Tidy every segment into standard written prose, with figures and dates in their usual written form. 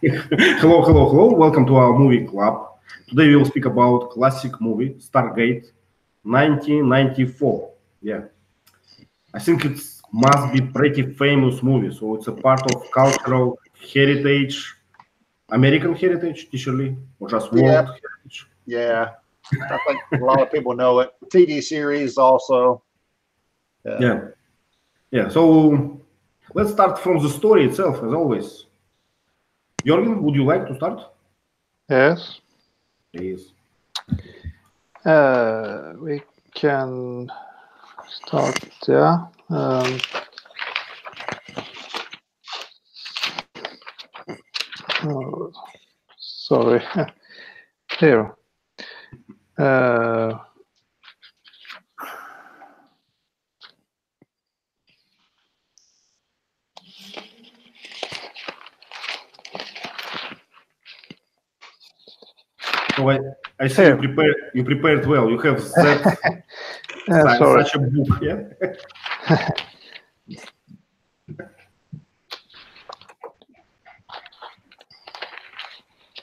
Hello, hello, hello. Welcome to our movie club. Today we will speak about classic movie Stargate 1994. Yeah, I think it must be pretty famous movie. So it's a part of cultural heritage, American heritage, initially, or just Yeah, world heritage. yeah. I think a lot of people know it. TV series also. Yeah, yeah. So let's start from the story itself, as always. Jorgen, would you like to start? Yes. Please. We can start, yeah. Oh, sorry. Here. So I see you prepared well. You have that such a book, yeah?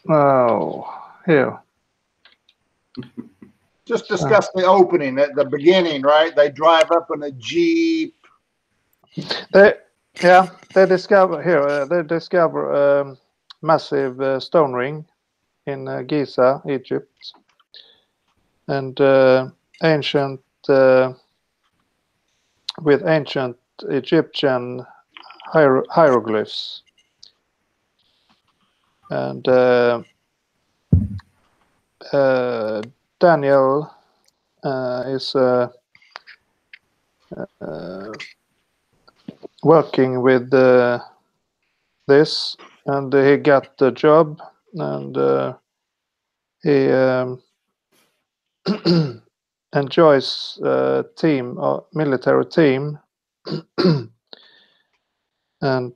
Oh, here. Just discuss the opening at the beginning, right? They drive up in a Jeep. They discover massive stone ring in Giza, Egypt, and ancient with ancient Egyptian hieroglyphs, and Daniel is working with this, and he got the job, and he enjoys military team, and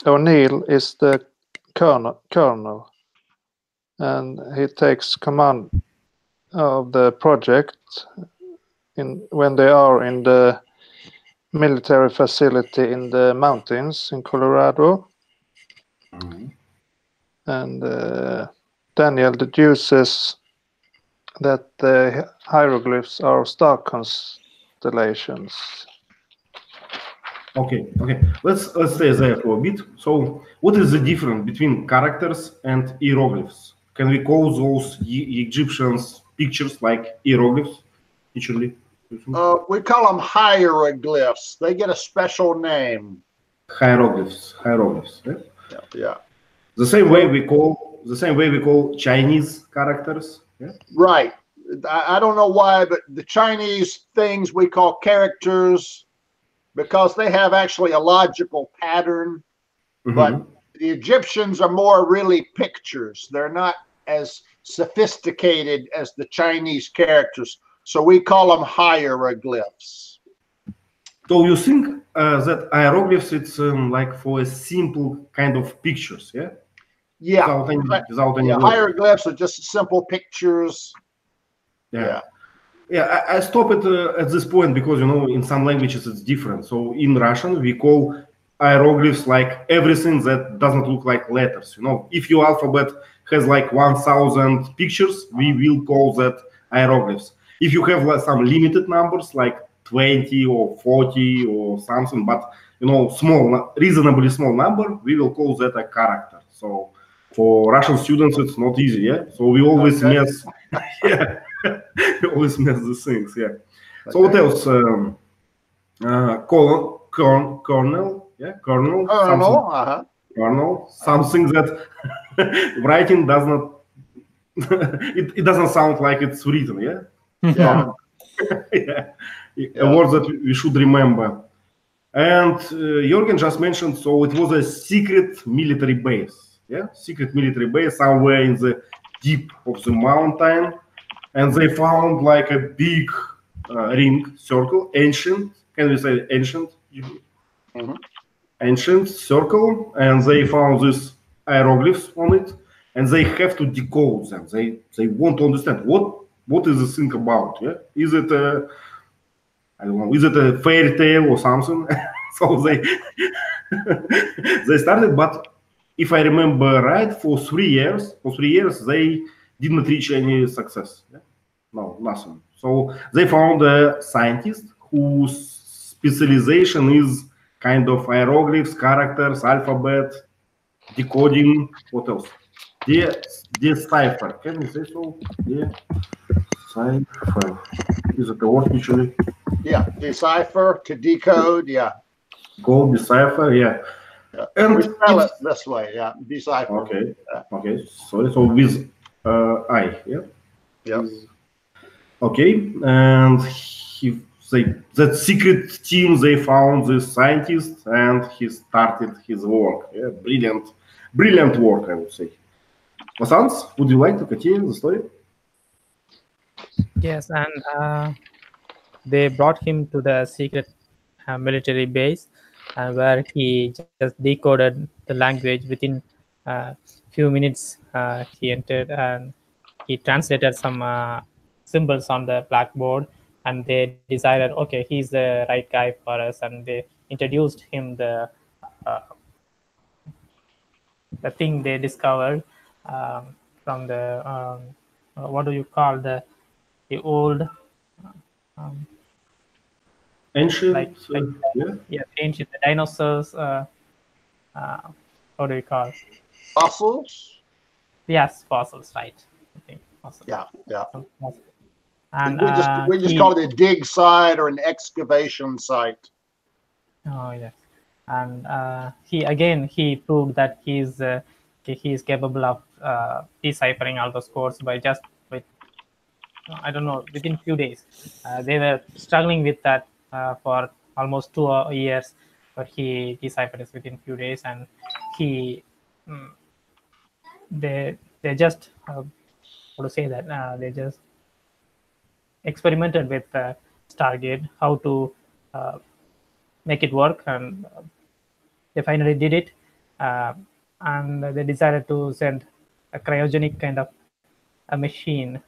O'Neill is the colonel, and he takes command of the project when they are in the military facility in the mountains in Colorado. Mm-hmm. And Daniel deduces that the hieroglyphs are star constellations. Okay. Let's stay there for a bit. So, what is the difference between characters and hieroglyphs? Can we call those Egyptians pictures like hieroglyphs? Actually, We call them hieroglyphs. They get a special name. Hieroglyphs. Right? Yeah. The same way we call Chinese characters. Yeah? Right. I don't know why, but the Chinese things we call characters because they have actually a logical pattern. Mm-hmm. But the Egyptians are more really pictures. They're not as sophisticated as the Chinese characters. So we call them hieroglyphs. So you think that hieroglyphs it's like for a simple kind of pictures, yeah? Yeah. Without any hieroglyphs are just simple pictures. Yeah. I stop it at this point because in some languages it's different. So in Russian we call hieroglyphs like everything that doesn't look like letters. If your alphabet has like 1,000 pictures, we will call that hieroglyphs. If you have like some limited numbers like 20 or 40 or something, but reasonably small number, we will call that a character. So for Russian students, it's not easy, yeah. So we always mess, yeah, we always mess the things, yeah. Okay. So what else? Colonel, yeah, colonel. Colonel. Something that writing does not. it doesn't sound like it's written, yeah. Yeah. A word that we should remember. And Jorgen just mentioned, so it was a secret military base, yeah, secret military base somewhere in the deep of the mountain, and they found like a big ring circle, ancient. Can we say ancient? Mm-hmm. Ancient circle, and they found these hieroglyphs on it, and they have to decode them. They want to understand what is this thing about. Yeah, is it I don't know, is it a fairy tale or something? So they they started, but if I remember right, for 3 years they didn't reach any success. Yeah? No, nothing. So they found a scientist whose specialization is kind of hieroglyphs, characters, alphabet, decoding. What else? Decipher. Can you say so? Decipher. Is it the word usually? Yeah, decipher, to decode. Yeah. Go decipher. Yeah. And we spell it this way. Yeah, decipher. Okay. Okay. Sorry. So with I. Yeah. Yeah. Okay. And that secret team, they found this scientist and he started his work. Yeah, brilliant work, I would say. Vasants, would you like to continue the story? Yes, and they brought him to the secret military base where he just decoded the language within a few minutes. He entered and he translated some symbols on the blackboard, and they decided, okay, he's the right guy for us, and they introduced him the thing they discovered from the what do you call the old ancient, ancient dinosaurs. What do you call fossils? Yes, fossils, right? I think fossils. Yeah. And we just call it a dig site or an excavation site. Oh yes, and he proved that he's capable of deciphering all those codes with I don't know, within few days. They were struggling with that for almost 2 years, but he deciphered it within few days, and they just they just experimented with Stargate, how to make it work, and they finally did it, and they decided to send a cryogenic kind of a machine.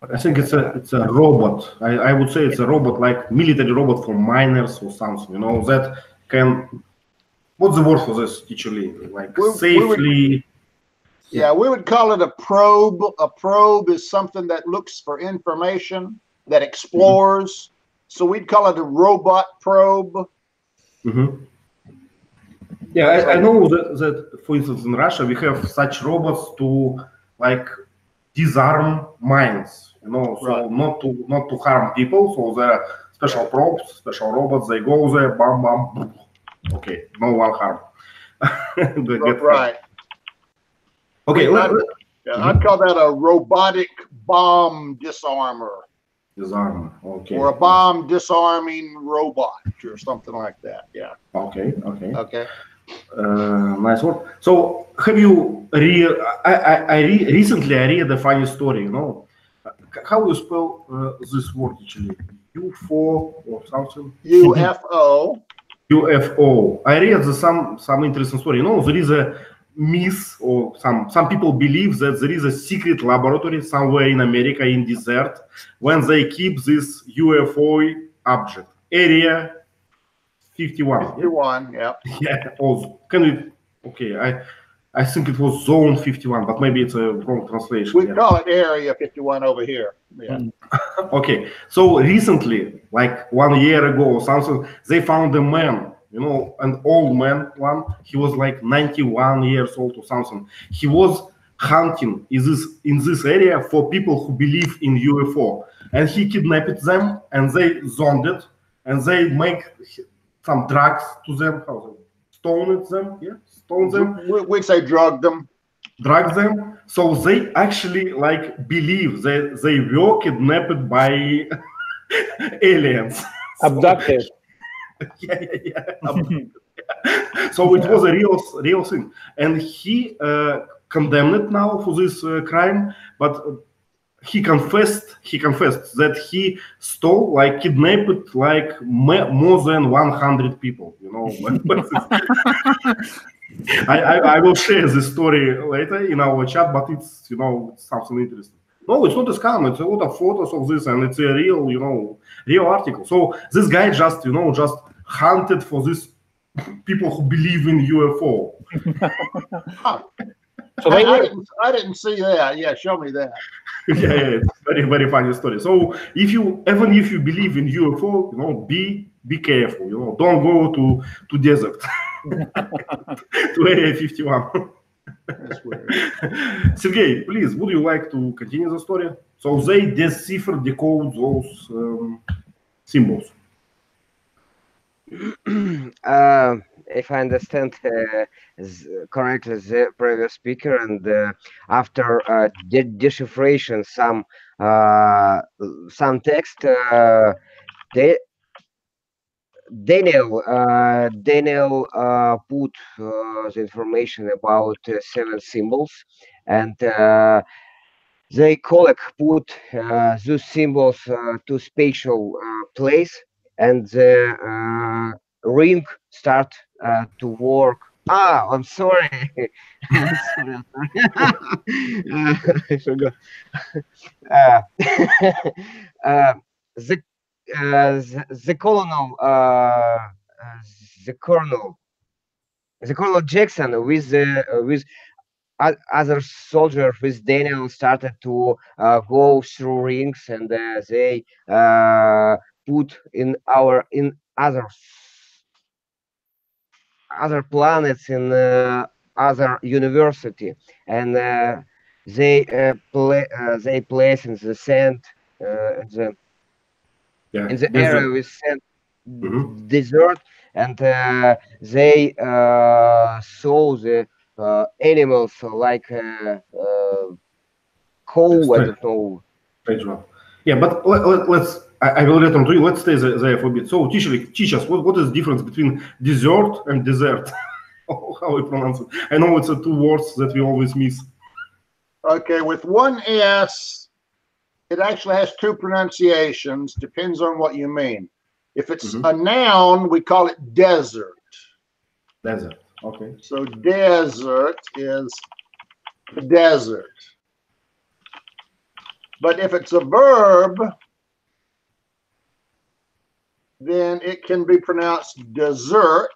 I think it's a robot. I would say it's a robot, like military robot for miners or something. You know, that can. What's the word for this, teacher Lee? Like safely. We would call it a probe. A probe is something that looks for information, that explores. Mm-hmm. So we'd call it a robot probe. Mm-hmm. Yeah, I know that, for instance, in Russia, we have such robots to like disarm mines. You know, so right. not to harm people. So there are special probes, special robots. They go there, bam, bam. Okay, no one harm. Right. Okay. I'd call that a robotic bomb disarmer. Disarmer. Okay. Or a bomb disarming robot or something like that. Yeah. Okay. Nice word. So, have you recently I read a funny story? You know, how you spell this word actually? UFO or something? UFO. UFO. I read some interesting story. You know, there is a myth, or some people believe that there is a secret laboratory somewhere in America in desert when they keep this UFO object. Area 51. 51, yeah. Yeah. Can we? Okay, I think it was Zone 51, but maybe it's a wrong translation. We call it Area 51 over here. Yeah. Okay. So recently, like 1 year ago or something, they found a man. You know, an old man. He was like 91 years old or something. He was hunting in this area for people who believe in UFO, and he kidnapped them, and they zoned it, and they make some drugs to them. Stone them. We say drug them. Drug them. So they actually like believe that they were kidnapped by aliens. Abducted. Yeah. So it was a real thing, and he condemned now for this crime, but he confessed that he stole, like kidnapped, like more than 100 people. You know, I will share this story later in our chat, but it's something interesting. No, it's not a scam. It's a lot of photos of this, and it's a real, real article. So this guy just, just hunted for these people who believe in UFO. So I didn't see that. Yeah, show me that. Yeah, it's very, very funny story. So even if you believe in UFO, be careful. Don't go to desert, to Area 51. That's weird. Sergey, please, would you like to continue the story? So they decode those symbols. If I understand correctly, the previous speaker, and after decifration some text, Daniel put the information about 7 symbols, and they colleague put those symbols to spatial place, and the ring start to work. I'm sorry. I'm sorry. I forgot. The Colonel Jackson with other soldiers with Daniel started to go through rings, and they put in other planets, in other university, and they place in the sand, in the area with sand, desert, and they saw the animals like cow. I don't know. Yeah, but let's. I will return to you. Let's stay there for a bit. So, teach us what is the difference between desert and desert? How we pronounce it? I know it's 2 words that we always miss. Okay, with one S, it actually has 2 pronunciations. Depends on what you mean. If it's a noun, we call it desert. Desert. Okay. So desert is desert. But if it's a verb, then it can be pronounced desert.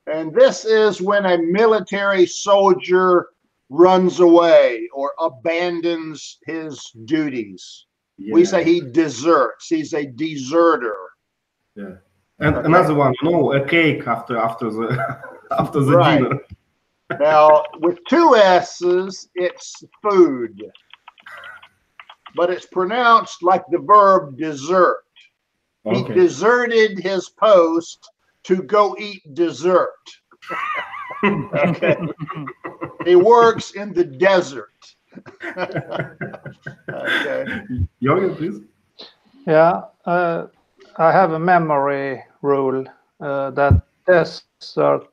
And this is when a military soldier runs away or abandons his duties. Yeah. We say he deserts. He's a deserter. Yeah. And another one, a cake after the right. dinner. Now, with 2 S's, it's food. But it's pronounced like the verb desert. Okay. He deserted his post to go eat dessert. Okay. He works in the desert. Okay. Jörgen, please. Yeah, I have a memory rule that desert,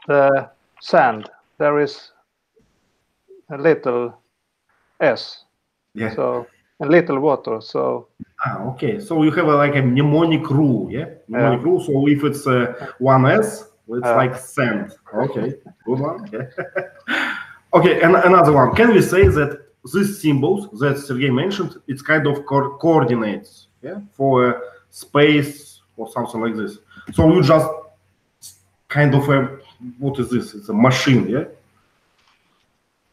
the sand, there is a little S. Yeah. So a little water. So. Okay. So you have a mnemonic rule, yeah? Mnemonic rule. So if it's 1 S, it's like sand. Okay. Good one. Yeah. Okay. And another one. Can we say that these symbols that Sergey mentioned, it's kind of coordinates, yeah, for space or something like this? So you just kind of what is this? It's a machine, yeah?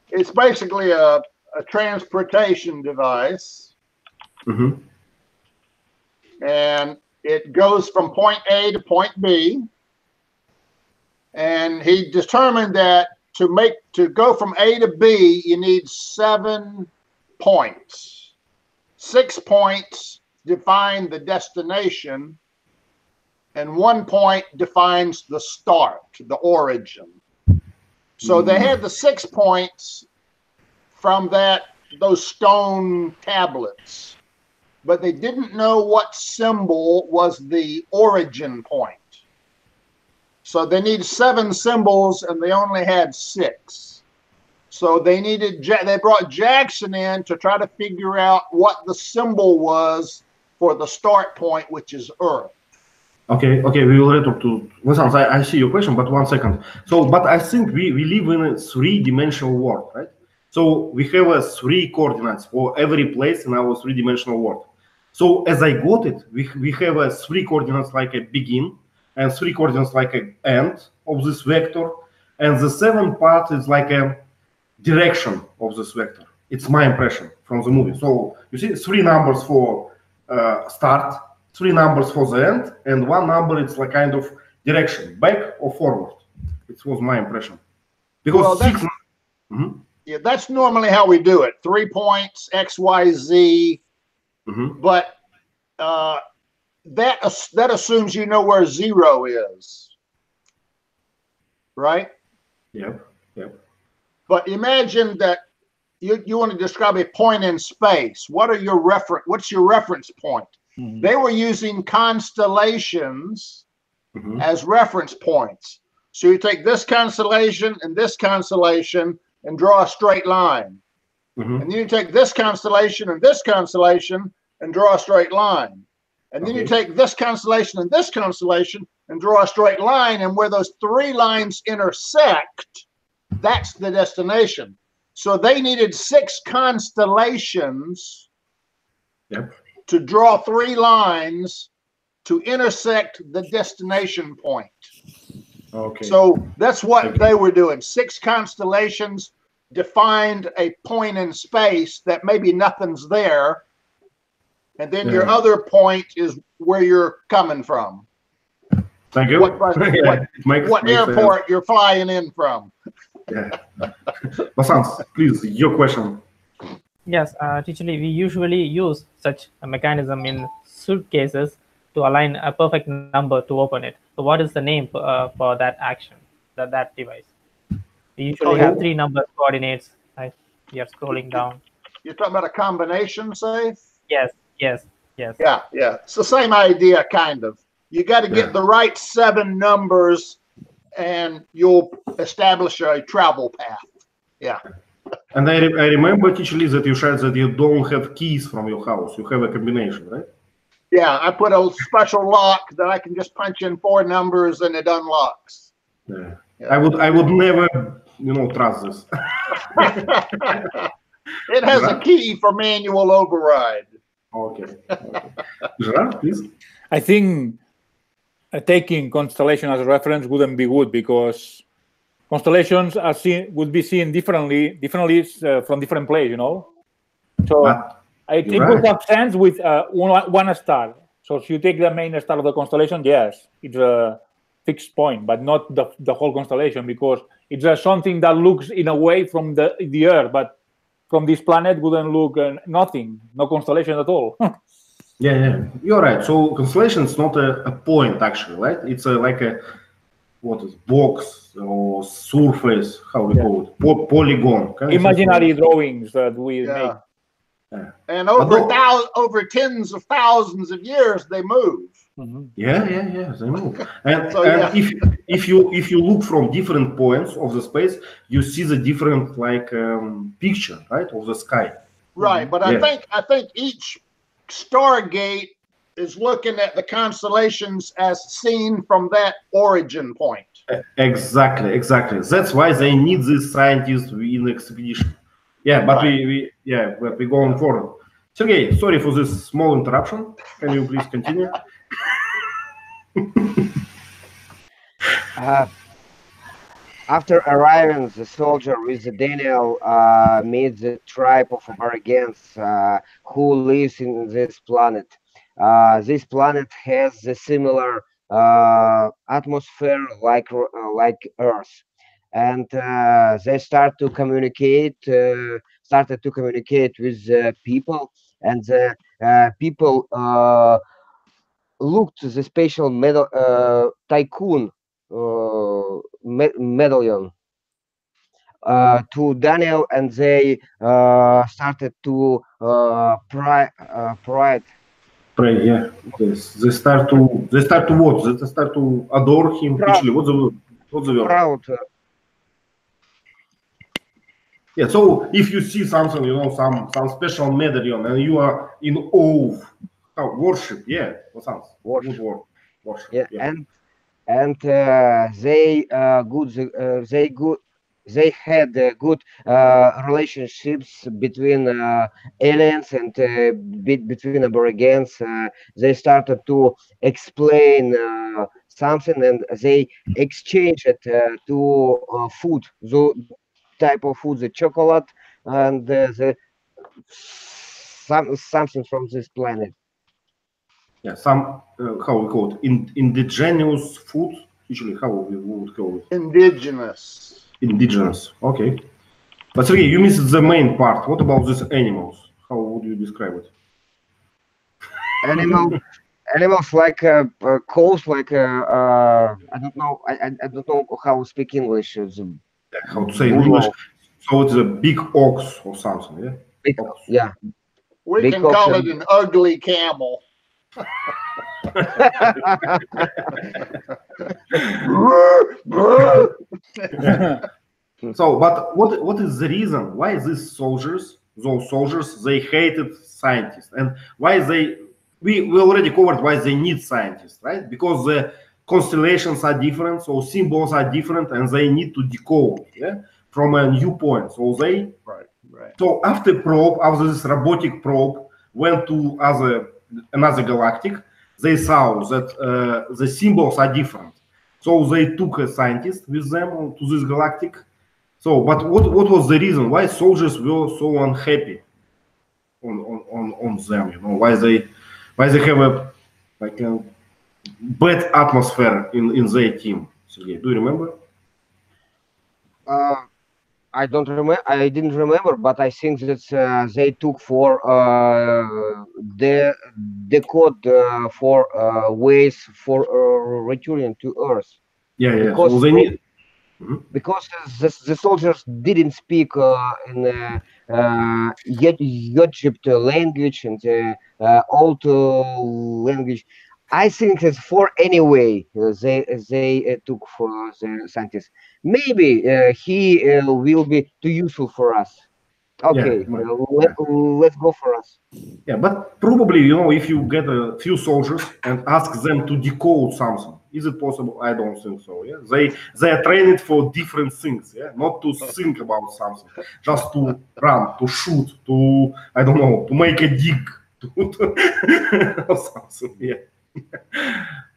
It's basically a transportation device. And it goes from point A to point B. And he determined that to go from A to B, you need 7 points. 6 points define the destination, and 1 point defines the start, the origin. So they had the 6 points from those stone tablets, but they didn't know what symbol was the origin point. So they need 7 symbols, and they only had 6. So they brought Jackson in to try to figure out what the symbol was for the start point, which is Earth. Okay, we will return to Lessons. I see your question, but 1 second. So, but I think we live in a 3-dimensional world, right? So we have 3 coordinates for every place in our 3-dimensional world. So as I got it, we have 3 coordinates like a begin, and 3 coordinates like an end of this vector, and the 7th part is like a direction of this vector. It's my impression from the movie. So you see 3 numbers for start, 3 numbers for the end, and 1 number it's like kind of direction, back or forward. It was my impression. Because well, yeah, that's normally how we do it. 3 points, X, Y, Z. But that assumes you know where 0 is, right? Yep. But imagine that you want to describe a point in space. What's your reference point? They were using constellations as reference points. So you take this constellation and draw a straight line. And then you take this constellation and draw a straight line. And then you take this constellation and draw a straight line. And where those 3 lines intersect, that's the destination. So they needed 6 constellations to draw 3 lines to intersect the destination point. Okay. So that's what they were doing. 6 constellations defined a point in space that maybe nothing's there. And then your other point is where you're coming from. Thank you. What airport you're flying in from. Vasant, please, your question. Yes, teacher Lee, we usually use such a mechanism in suitcases to align a perfect number to open it. So what is the name for that action, that device? We usually have 3 number coordinates. You're scrolling down. You're talking about a combination safe? Yes. Yeah. It's the same idea, kind of. You got to get the right 7 numbers, and you'll establish a travel path. Yeah. And I remember, teacher Lee, that you said that you don't have keys from your house. You have a combination, right? Yeah, I put a special lock that I can just punch in 4 numbers and it unlocks. Yeah. I would never, trust this. It has a key for manual override. Okay. Gerard, please. I think taking constellation as a reference wouldn't be good, because constellations would be seen differently from different places, So it would have sense with one star. So if you take the main star of the constellation, yes, it's a fixed point, but not the whole constellation, because it's something that looks in a way from the Earth, but from this planet wouldn't look nothing, no constellation at all. Yeah, you're right. So constellation is not a point, actually, right? It's like a box or surface, how we call it, polygon. Imaginary drawings that we make. And over tens of thousands of years, they move. Yeah, they move. And, if you look from different points of the space, you see the different picture, right, of the sky. Right, but I think each Stargate is looking at the constellations as seen from that origin point. Exactly. That's why they need these scientists in the expedition. Yeah, but we're going forward. Sergey, sorry for this small interruption. Can you please continue? After arriving, the soldier with Daniel meets the tribe of Aborigines who lives in this planet. This planet has a similar atmosphere like Earth, and they started to communicate with the people, and the people looked the special tycoon medallion to Daniel, and they started to pray. Yeah. Yes. They start to what? They start to adore him. Actually, what's the word? Proud. Yeah. So if you see something, some special medallion, and you are in awe, worship. Yeah. What sounds? Good word. Worship. Yeah. And they they had good relationships between aliens and between Aborigines. They started to explain something, and they exchanged it to food, the type of food, the chocolate and the something from this planet. Yeah, some how we call it, indigenous food. Usually, how we would call it? Indigenous. Indigenous. Okay. But Sergey, you missed the main part. What about these animals? How would you describe it? Animals like cows, like I don't know. I don't know how to speak English. How to say in English? So it's a big ox or something, yeah? Big, Ox. yeah. We Big can call ox it an ugly camel. So, but what is the reason why these soldiers, they hated scientists, and why we already covered why they need scientists, right? Because the constellations are different, so symbols are different, and they need to decode, yeah, from a new point. So they Right. So after this robotic probe went to another galactic, they saw that the symbols are different. So they took a scientist with them to this galactic. So, but what was the reason why soldiers were so unhappy on them? You know, why they have a bad atmosphere in their team? Sergey, do you remember? I don't remember. I didn't remember, but I think that they took for the code for ways for returning to Earth. Yeah. Because So they need. Because the soldiers didn't speak in Egypt language and old language. I think that for anyway they took for the scientists. Maybe he will be too useful for us. Okay, let's go for us. Yeah, but probably, you know, if you get a few soldiers and ask them to decode something, is it possible? I don't think so. Yeah, they are trained for different things. Yeah, not to think about something, just to run, to shoot, to I don't know, to make a dig, or something. Yeah.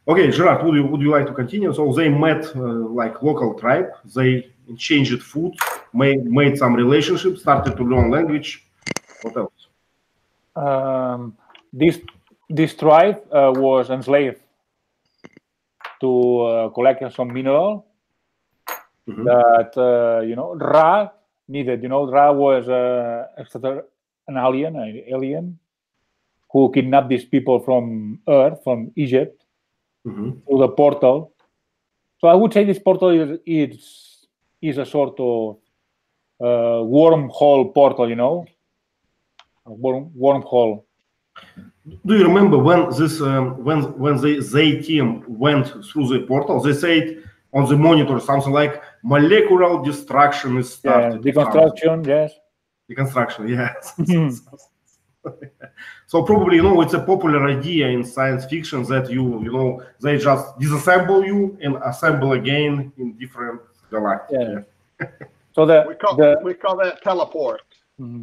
Okay, Gerard, would you like to continue? So they met like local tribe. They changed food, made some relationships, started to learn language. What else? This tribe was enslaved to collect some mineral that you know, Ra needed. You know, Ra was an alien who kidnapped these people from Earth, from Egypt, through the portal. So I would say this portal is a sort of wormhole portal, you know, a wormhole. Do you remember when this when they team went through the portal? They said on the monitor something like molecular destruction is started. Yeah, deconstruction, yes. Deconstruction, yes. So probably, you know, it's a popular idea in science fiction that you know, they just disassemble you and assemble again in different galactic. Yeah. So we call that teleport.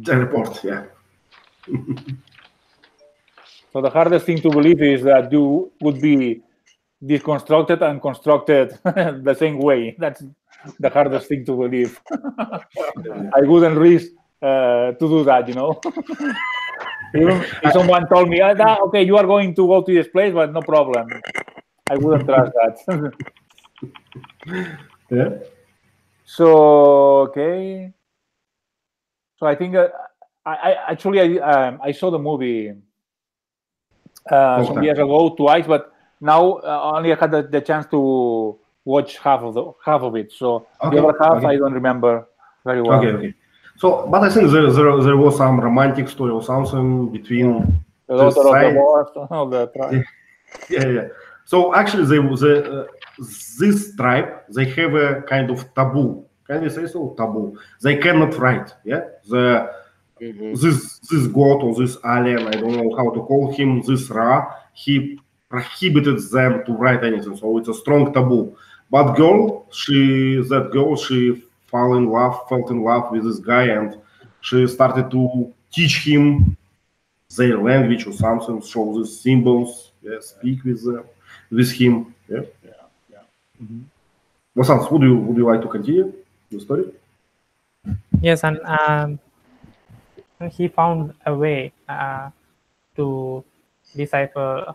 Teleport, yeah. So the hardest thing to believe is that you would be deconstructed and constructed the same way. That's the hardest thing to believe. I wouldn't risk to do that, you know. Even if someone told me, okay, you are going to go to this place, but no problem. I wouldn't trust that. Yeah. So, okay. So I think I saw the movie some years ago twice, but now only I had the chance to watch half of it. So the other half I don't remember very well. Okay. So, but I think there was some romantic story or something between the daughter of the boss, all the tribe. Yeah. So actually, this tribe, they have a kind of taboo. Can you say so? Taboo. They cannot write. Yeah. This god or this alien, I don't know how to call him, this Ra, he prohibited them to write anything. So it's a strong taboo. But she fell in love with this guy, and she started to teach him their language or something, show the symbols, speak with him. Vasant, would you like to continue the story? Yes, and he found a way to decipher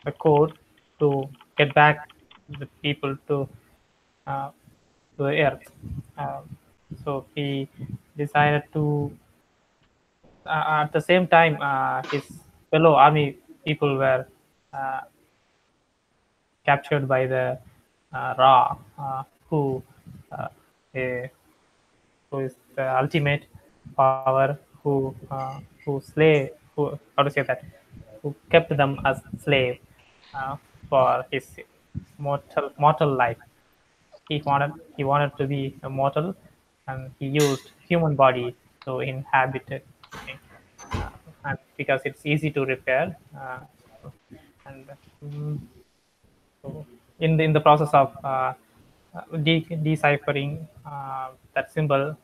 the code to get back the people to the earth. So he decided to. At the same time, his fellow army people were captured by the Ra, who is the ultimate power, who kept them as slave for his mortal life. He wanted to be immortal, and he used human body to inhabit it, and because it's easy to repair. So in the process of deciphering that symbol,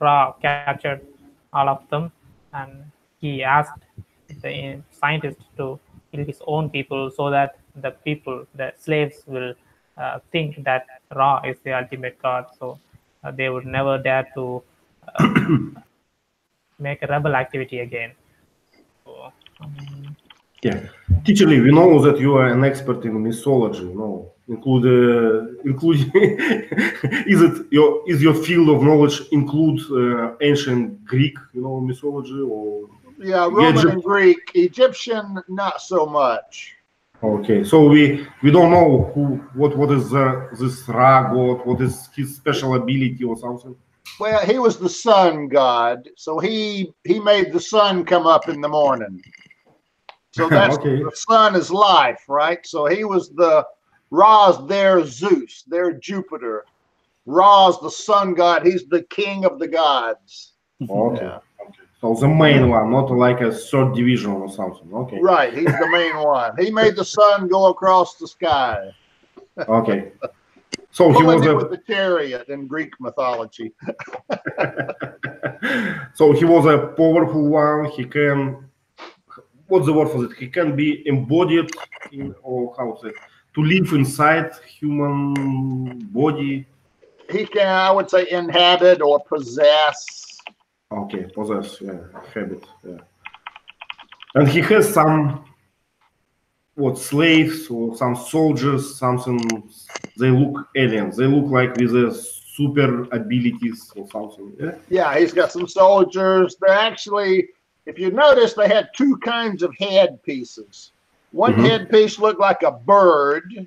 Ra captured all of them, and he asked the scientist to kill his own people so that the slaves will think that Ra is the ultimate god, so they would never dare to make a rebel activity again. So, yeah, teacher Lee, we know that you are an expert in mythology. Include is your field of knowledge include ancient Greek, mythology, or Roman and Greek, Egyptian not so much. Okay, so we don't know what is this Ra god, what is his special ability or something. Well, he was the sun god, so he made the sun come up in the morning. So that's okay. The sun is life, right? So he was Ra's their Zeus, their Jupiter. Ra's the sun god. He's the king of the gods. Okay. Yeah. Okay. So the main one, not like a third division or something. Okay. Right. He's the main one. He made the sun go across the sky. Okay. So he was with the chariot in Greek mythology. So he was a powerful one. He can. What's the word for it? He can be embodied in, or how to say, to live inside human body. He can, I would say, inhabit or possess. Okay, possess, yeah, habit, yeah. And he has some, slaves or some soldiers, something. They look aliens. They look like with super abilities or something. Yeah. Yeah, he's got some soldiers. They're actually. If you notice, they had two kinds of head pieces. One headpiece looked like a bird.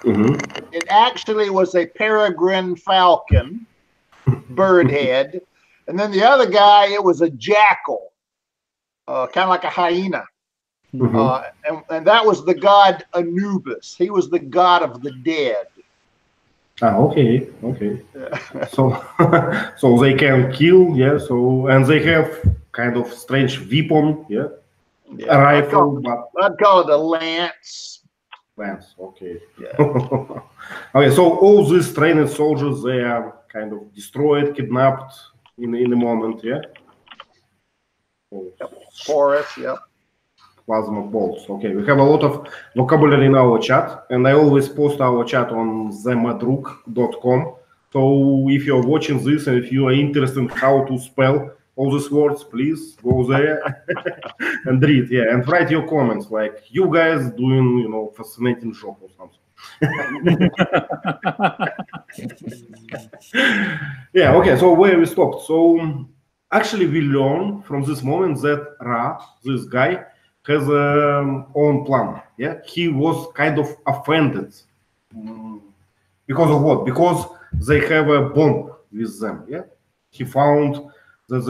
It actually was a peregrine falcon, bird head. And then the other guy, it was a jackal, kind of like a hyena. And that was the god Anubis. He was the god of the dead. Okay. So they can kill, yeah. So and they have kind of strange weapon, a rifle. I'd call it a lance. Lance, okay. Yeah. Okay, so all these trained soldiers, they are kind of destroyed, kidnapped in the moment, yeah. Forest, Plasma bolts. Okay, we have a lot of vocabulary in our chat, and I always post our chat on zemadruk.com. So if you're watching this and if you are interested in how to spell all these words, please go there and read, and write your comments, like you guys doing, fascinating job or something. Yeah, okay, so where we stopped. So actually we learn from this moment that Ra, this guy, has own plan. Yeah, he was kind of offended because of what? Because they have a bomb with them. Yeah, he found that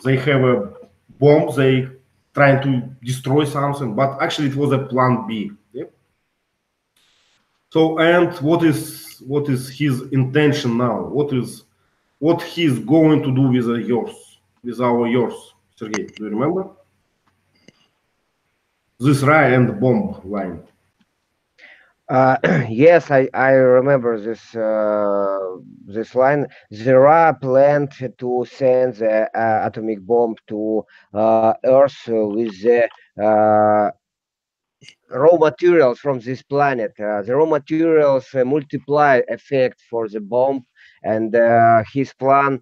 they have a bomb. They trying to destroy something, but actually it was a plan B. Yeah. So and what is his intention now? What he's going to do with yours, Sergey? Do you remember? This Ra and bomb line. Yes, I remember this line. There are plans to send the atomic bomb to Earth with the raw materials from this planet. The raw materials multiply effect for the bomb, and his plan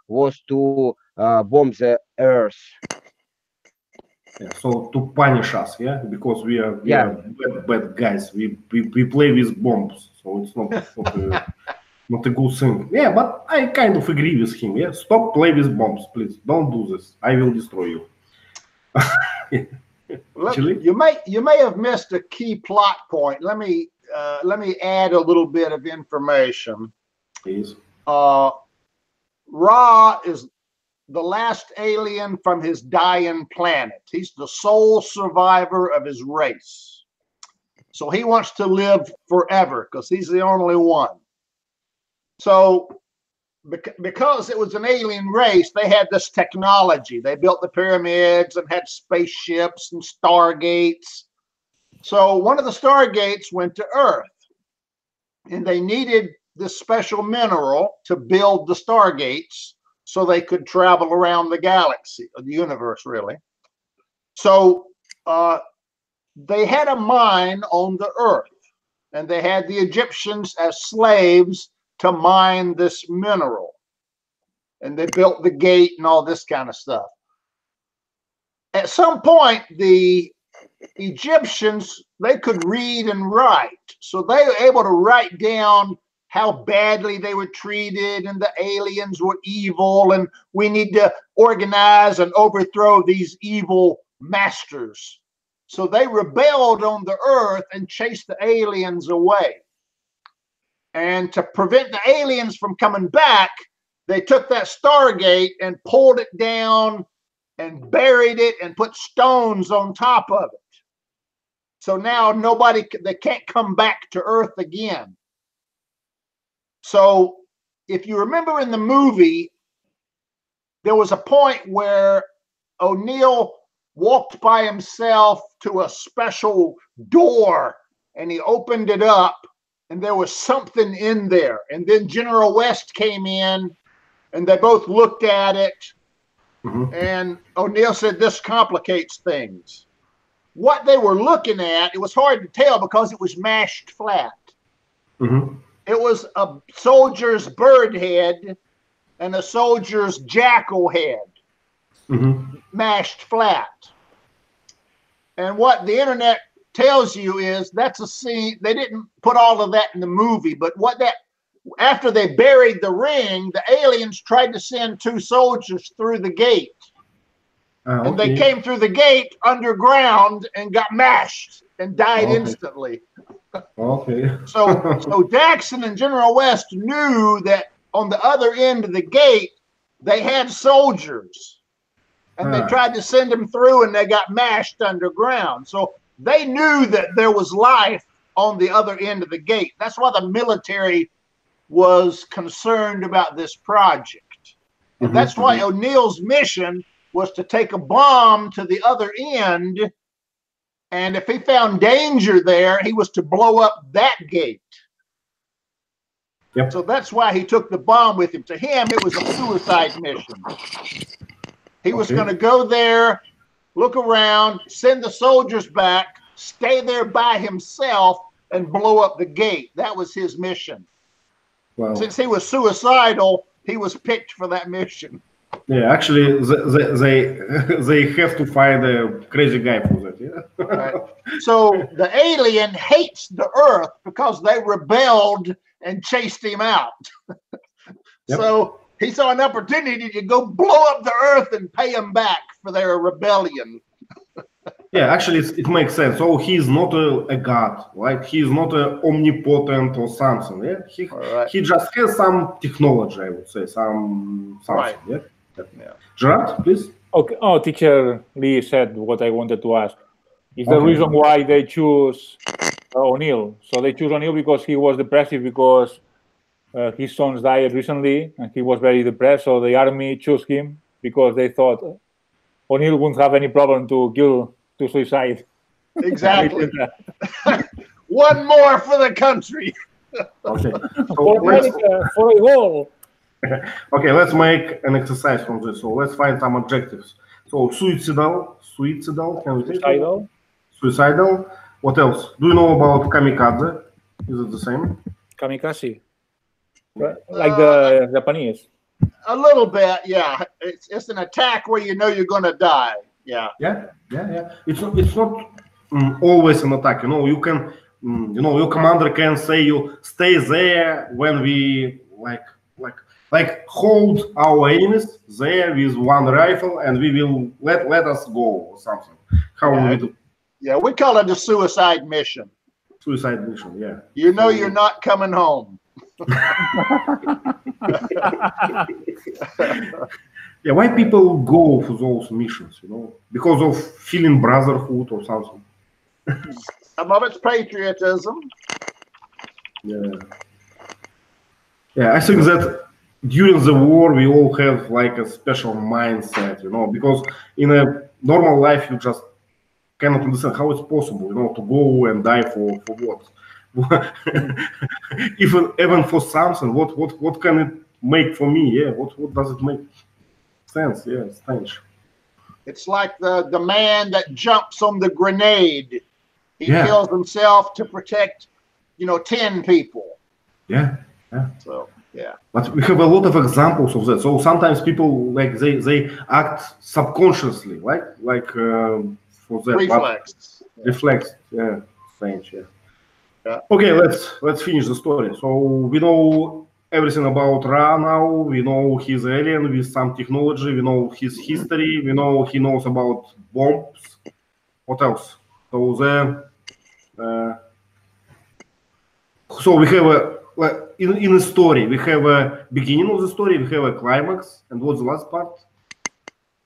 was to bomb the Earth. Yeah, so to punish us, yeah, because we are Yeah. bad guys. We play with bombs, so it's not a good thing. Yeah, but I kind of agree with him. Yeah, stop play with bombs, please. Don't do this. I will destroy you. Actually, You may have missed a key plot point. Let me add a little bit of information. please. Ra is the last alien from his dying planet. He's the sole survivor of his race. So he wants to live forever because he's the only one. So because it was an alien race, they had this technology. They built the pyramids and had spaceships and stargates. So one of the stargates went to Earth, and they needed this special mineral to build the stargates so they could travel around the galaxy, or the universe, really. So they had a mine on the Earth, and they had the Egyptians as slaves to mine this mineral. And they built the gate and all this kind of stuff. At some point, the Egyptians, they could read and write. So they were able to write down how badly they were treated and the aliens were evil and we need to organize and overthrow these evil masters. So they rebelled on the Earth and chased the aliens away. And to prevent the aliens from coming back, they took that Stargate and pulled it down and buried it and put stones on top of it. So now they can't come back to Earth again. So if you remember in the movie, there was a point where O'Neill walked by himself to a special door and he opened it up and there was something in there. And then General West came in and they both looked at it. Mm-hmm. And O'Neill said, this complicates things. What they were looking at, it was hard to tell because it was mashed flat. Mm-hmm. It was a soldier's bird head and a soldier's jackal head, Mm-hmm. mashed flat. And what the internet tells you is that's a scene. They didn't put all of that in the movie, but after they buried the ring, the aliens tried to send two soldiers through the gate. And they came through the gate underground and got mashed and died instantly. Okay. So Jackson and General West knew that on the other end of the gate, they had soldiers. And they tried to send them through and they got mashed underground. So they knew that there was life on the other end of the gate. That's why the military was concerned about this project. And that's why O'Neill's mission was to take a bomb to the other end. And if he found danger there, he was to blow up that gate. Yep. So that's why he took the bomb with him. To him, it was a suicide mission. He was going to go there, look around, send the soldiers back, stay there by himself, and blow up the gate. That was his mission. Wow. Since he was suicidal, he was picked for that mission. Yeah, actually, they have to find a crazy guy for that. Yeah. Right. So the alien hates the Earth because they rebelled and chased him out. Yep. So he saw an opportunity to go blow up the Earth and pay them back for their rebellion. Yeah, actually, it makes sense. So he's not a god, right? He's not omnipotent or something. Yeah, he just has some technology, I would say, something. Right. Yeah. Gerard, please. Okay. Oh, Teacher Lee said what I wanted to ask. Is the Okay. reason why they choose O'Neill? So they choose O'Neill because he was depressive because his sons died recently and he was very depressed. So the army chose him because they thought O'Neill wouldn't have any problem to suicide. Exactly. One more for the country. Okay. So For America, for a goal. okay, let's make an exercise from this. So let's find some adjectives. So suicidal, can we say? Suicidal. Suicidal. What else? Do you know about kamikaze? Is it the same? Kamikaze. Like the Japanese. A little bit, yeah. It's an attack where you know you're going to die. Yeah. Yeah. It's not always an attack. You know, you can, your commander can say you stay there when we like hold our enemies there with one rifle and we will let us go or something. How Yeah. we do? Yeah, we call it a suicide mission. Suicide mission, yeah. You know you're not coming home. Yeah, why people go for those missions, Because of feeling brotherhood or something. Some of it's patriotism. Yeah. Yeah, I think that during the war we all have like a special mindset, because in a normal life you just cannot understand how it's possible, to go and die for what? even for something, what can it make for me? Yeah, what does it make sense? Yeah, it's strange. It's like the man that jumps on the grenade. He Yeah. kills himself to protect, 10 people. Yeah. So, yeah. But we have a lot of examples of that. So sometimes people like they act subconsciously, like for that. Reflex. Reflex, yeah, strange, yeah. Yeah. Okay, let's finish the story. So we know everything about Ra now. We know he's alien with some technology. We know his history. We know he knows about bombs. What else? So so we have in the story we have a beginning of the story. We have a climax, and what's the last part?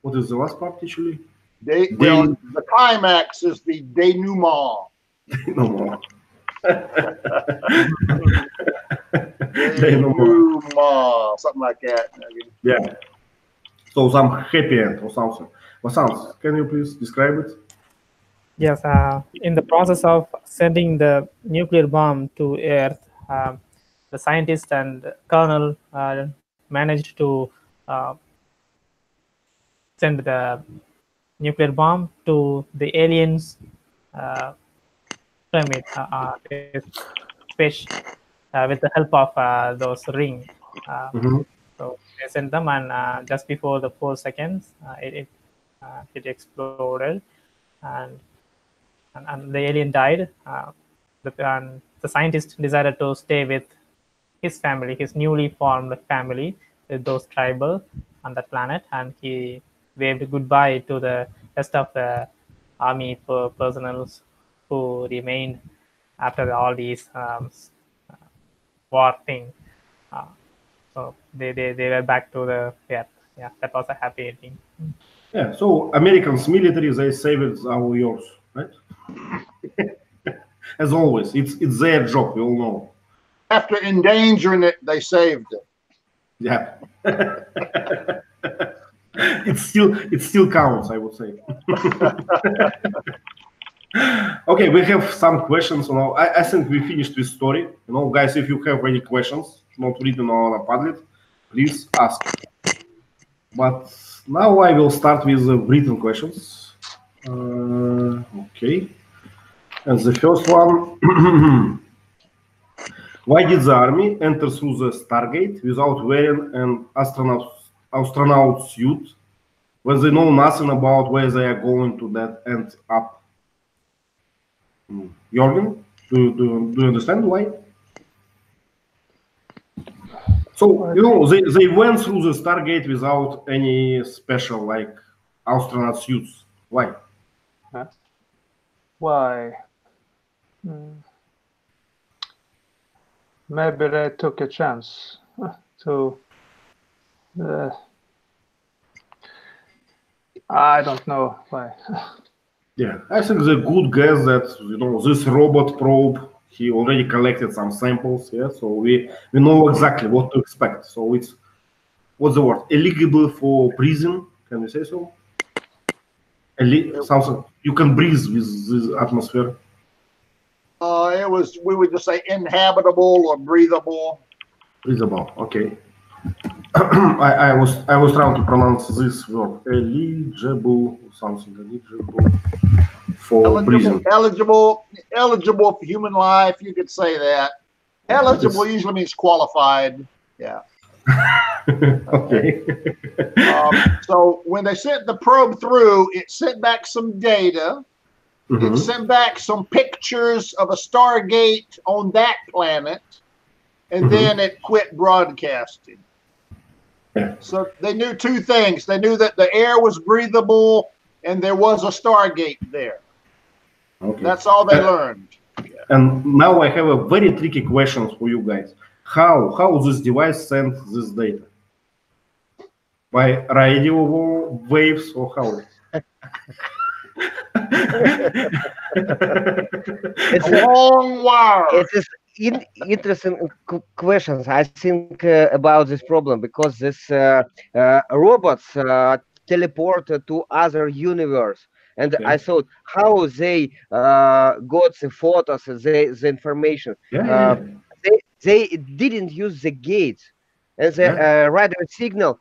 What is the last part actually? Well, the climax is the denouement. No more. Denouement, something like that. Yeah. So some happy end or something. Vasant, can you please describe it? Yes, in the process of sending the nuclear bomb to Earth, the scientist and colonel managed to send the nuclear bomb to the aliens' pyramid, fish, with the help of those rings. So they sent them, and just before the 4 seconds, it exploded, and the alien died. The scientist decided to stay with his family, his newly formed family, with those tribal on that planet, and he waved goodbye to the rest of the army personnel who remained after all these war thing. So they were back to the Earth. Yeah, that was a happy ending. Yeah. So Americans military they saved our yours, right? As always, it's their job. We all know. After endangering it, they saved it. Yeah. it still counts, I would say. Okay, we have some questions now. I think we finished this story. Guys, if you have any questions not written on Padlet, please ask. But now I will start with the written questions. Okay. And the first one. Why did the army enter through the Stargate without wearing an astronaut suit when they know nothing about where they are going to that end up? Jorgen, do you understand why? So, they went through the Stargate without any special, like, astronaut suits. Why? Why? Maybe they took a chance to... I don't know why. Yeah, I think the good guess that, this robot probe, he already collected some samples, yeah, so we know exactly what to expect. So it's, what's the word, eligible for breathing, can we say so? Something you can breathe with this atmosphere. It was, we would just say inhabitable or breathable. Breathable. Okay. I was trying to pronounce this word eligible, something eligible for breathing. Eligible for human life. You could say that. Eligible usually means qualified. Yeah. Okay. So when they sent the probe through, it sent back some data. It sent back some pictures of a Stargate on that planet, and then it quit broadcasting. Yeah. So they knew two things. They knew that the air was breathable and there was a Stargate there. Okay. That's all they learned. And now I have a very tricky question for you guys. How this device sends this data? By radio waves or how? It's A long wire. It is interesting questions, I think, about this problem, because this robots teleport to other universe, and Okay. I thought how they got the photos, the information. They didn't use the gates, and the radio signal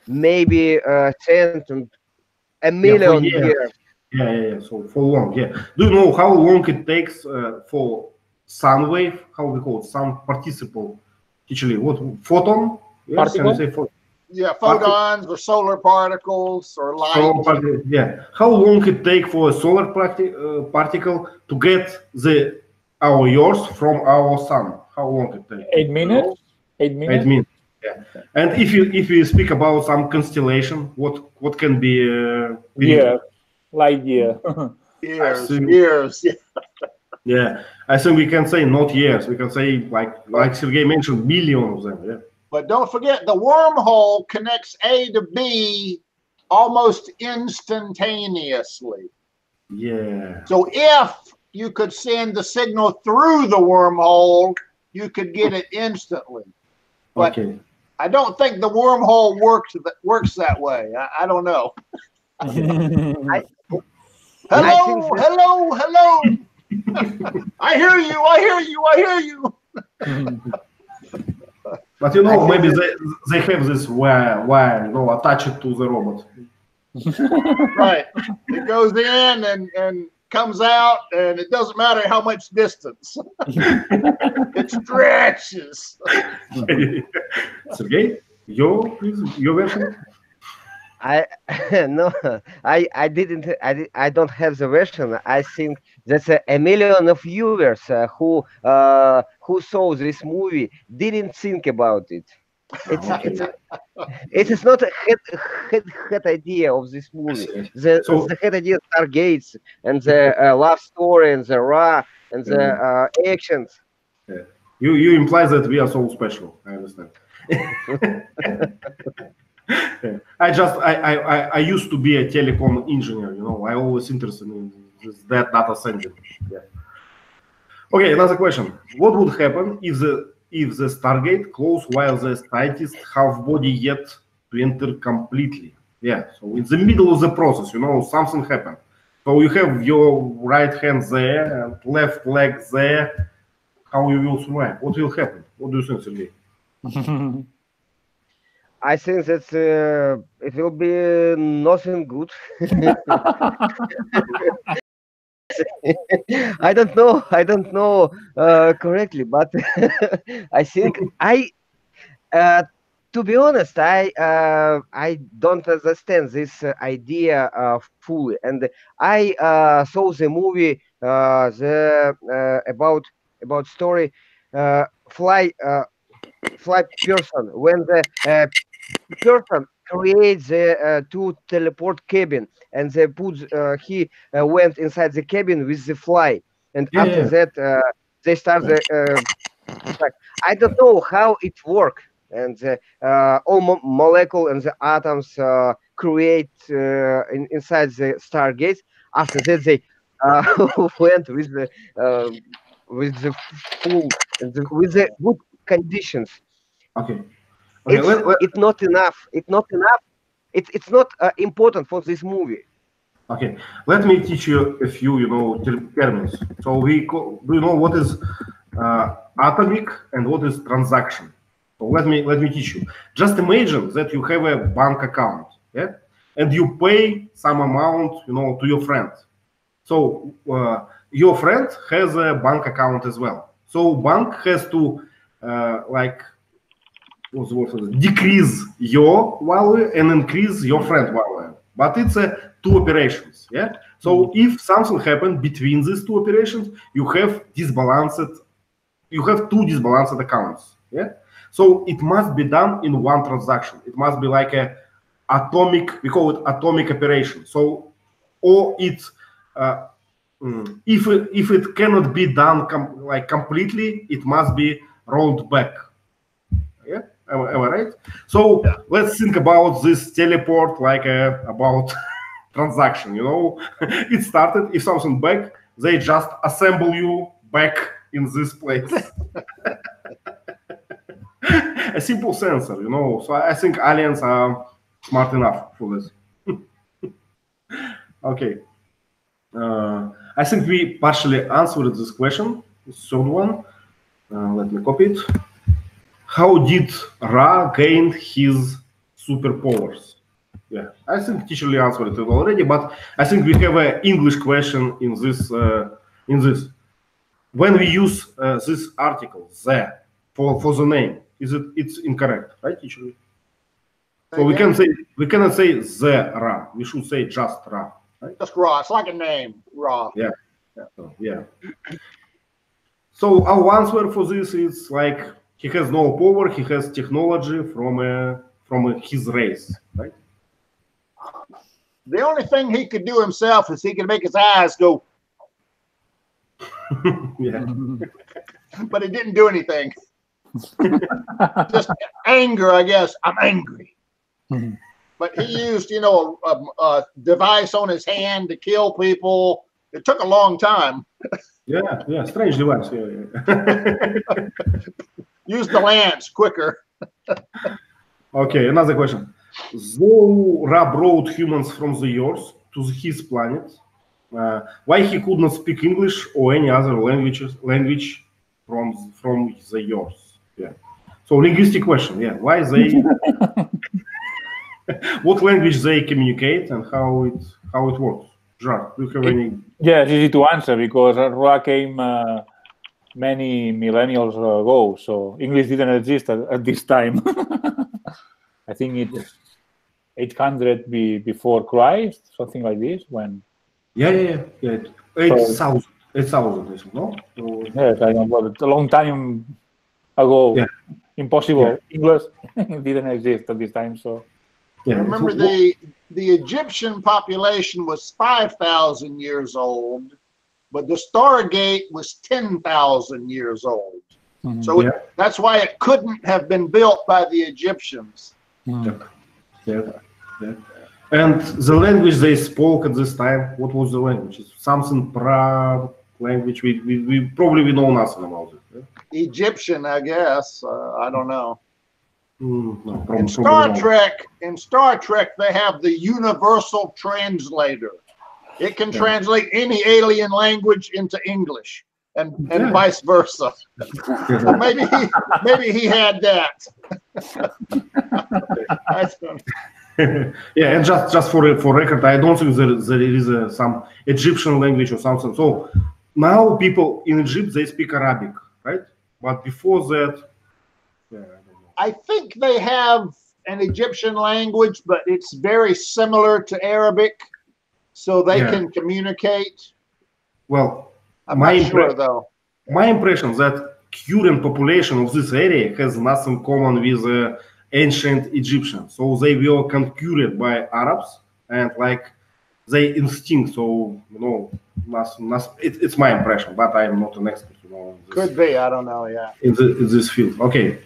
maybe sent a million years. Yeah. So for long, yeah. Do you know how long it takes for sound wave? How we call it? Sound participle. Actually, what photon? Yes, can you say photon? Yeah, photons or solar particles or light. Yeah. How long it take for a solar particle to get our yours from our sun? How long it take? 8 minutes. 8 minutes. 8 minutes. Yeah. And if you speak about some constellation, what can be? Light year. Years. Yeah. Yeah, I think we can say not years. We can say like Sergey mentioned, millions of them. Yeah. But don't forget, the wormhole connects A to B almost instantaneously. Yeah. So if you could send the signal through the wormhole, you could get it instantly. But Okay. I don't think the wormhole works that way. I don't know. Hello. I hear you. But you know, maybe they have this wire, attached to the robot. Right. It goes in and comes out, and it doesn't matter how much distance. It stretches. Sergey, your version? No, I don't have the version. I think that a million of viewers who saw this movie didn't think about it. It is not a head idea of this movie. The head idea is Stargates and the love story and the Ra and the actions. Yeah. You imply that we are so special. I understand. I used to be a telecom engineer. I always interested in that data center. Yeah. Okay, another question. What would happen if the Stargate close while the scientists have body yet to enter completely? Yeah. So in the middle of the process, something happened. So you have your right hand there and left leg there. How you will survive? What will happen? What do you think, Sergey? I think that it will be nothing good. I don't know correctly, but I think to be honest, I don't understand this idea fully, and I saw the movie about story fly person, when the person creates the two teleport cabin, and he went inside the cabin with the fly, and after that they start the I don't know how it works, and all molecule and the atoms create inside the Stargate. After that they went with the full with the good conditions. Okay. It's not enough. It's not important for this movie. Okay, let me teach you a few, terms. So do you know what is atomic and what is transaction? So let me teach you. Just imagine that you have a bank account, yeah, and you pay some amount, to your friend. So your friend has a bank account as well. So bank has to decrease your value and increase your friend value. But it's two operations, yeah. So if something happened between these two operations, you have two disbalanced accounts, yeah. So it must be done in one transaction. It must be like a atomic. We call it atomic operation. So, or it's if it cannot be done completely, it must be rolled back. Yeah, am I right? So let's think about this teleport about transaction. It started. If something back, they just assemble you back in this place. A simple sensor, So I think aliens are smart enough for this. Okay. I think we partially answered this question. The third one. Let me copy it. How did Ra gain his superpowers? Yeah, I think teacher answered it already, but I think we have an English question in this. When we use this article, the for the name, it's incorrect, right, teacher? So we cannot say the Ra. We should say just Ra. Right? Just Ra. It's like a name, Ra. Yeah. Yeah. So our answer for this is like he has no power. He has technology from his race, right? The only thing he could do himself is he could make his eyes go. Yeah. But it didn't do anything. Just anger, I guess. I'm angry. But he used, a device on his hand to kill people. It took a long time. Yeah, strange device. Yeah. Use the lance quicker. Okay, another question. Though Ra brought humans from the Earth to his planet, why he could not speak English or any other language from the Earth? Yeah. So linguistic question. Yeah. Why they? What language they communicate and how it works? Gerard, do you have any? Yeah, it's easy to answer because Ra came many millennials ago, so English didn't exist at this time. I think it's 800 before Christ, something like this. When? Yeah. 8,000. 8,000, no? So, yes, I know, but a long time ago. Yeah. Impossible. Yeah. English didn't exist at this time, so. Yeah. Remember, the Egyptian population was 5,000 years old, but the Stargate was 10,000 years old. Mm-hmm. So that's why it couldn't have been built by the Egyptians. Mm-hmm. Yeah. And the language they spoke at this time, what was the language? It's something pra language. We probably know nothing about it. Yeah? Egyptian, I guess. I don't know. No, in Star Trek, they have the universal translator. It can translate any alien language into English, and vice versa. So maybe he had that. Yeah, and just for record, I don't think there is some Egyptian language or something. So now people in Egypt, they speak Arabic, right? But before that, I think they have an Egyptian language, but it's very similar to Arabic, so they can communicate. Well, I'm not sure, though. My impression that current population of this area has nothing common with ancient Egyptians. So they were conquered by Arabs and they instinct. So nothing. It's my impression, but I'm not an expert. Could be. I don't know. Yeah. In this field. Okay.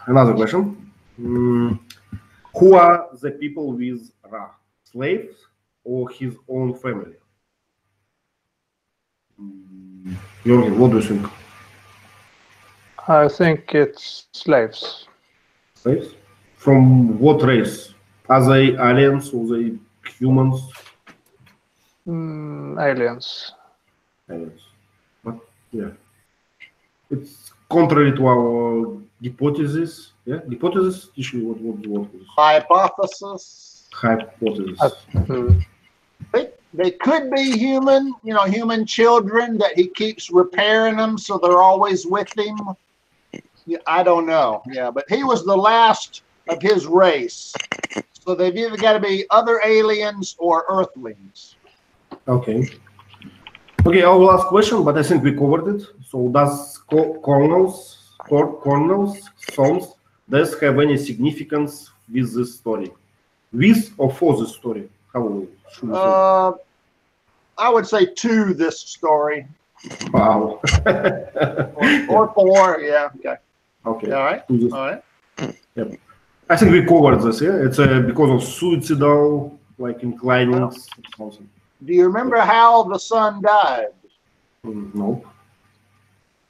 Another question. Who are the people with Ra? Slaves or his own family? Jörgen, what do you think? I think it's slaves. Slaves? From what race? Are they aliens or they humans? Aliens. Aliens. But yeah, it's contrary to our hypothesis. Yeah, hypothesis. What is Hypothesis. hypothesis? They could be human, human children that he keeps repairing them so they're always with him. Yeah, I don't know. Yeah, but he was the last of his race. So they've either got to be other aliens or Earthlings. Okay. Okay, our last question, but I think we covered it. So does Colonel's son's death have any significance with this story? With or for this story? How should we say? I would say to this story. Wow. or four, yeah. Okay. Okay. All right. All right. Yep. I think we covered this, yeah? It's because of suicidal, like inclinings or something. Do you remember how the son died? No.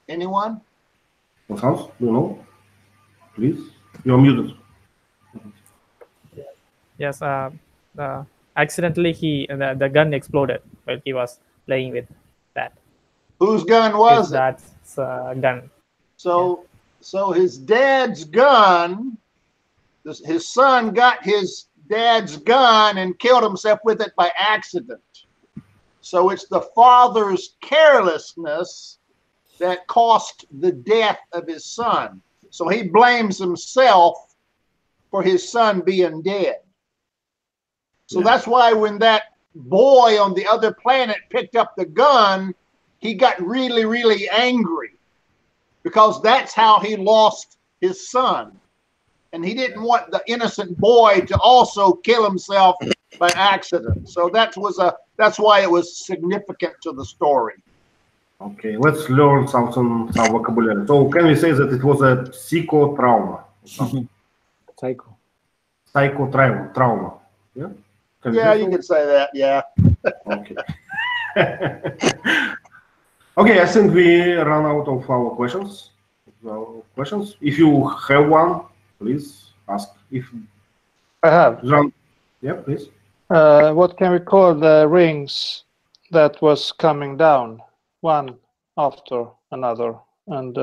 Anyone? What else? Do you know? Please? You're muted. Yes. Accidentally, the gun exploded while he was playing with that. Whose gun was it? That's gun. So his dad's gun, his son got his dad's gun and killed himself with it by accident. So it's the father's carelessness that cost the death of his son. So he blames himself for his son being dead. So that's why when that boy on the other planet picked up the gun, he got really, really angry because that's how he lost his son. And he didn't want the innocent boy to also kill himself by accident. So that's why it was significant to the story. Okay, let's learn some vocabulary. So can we say that it was a psychotrauma? Psychotrauma. Yeah? Yeah, you can say that, yeah. Okay. Okay, I think we run out of our questions. If you have one, please ask. If I have. Yeah, please. What can we call the rings that was coming down, one after another, and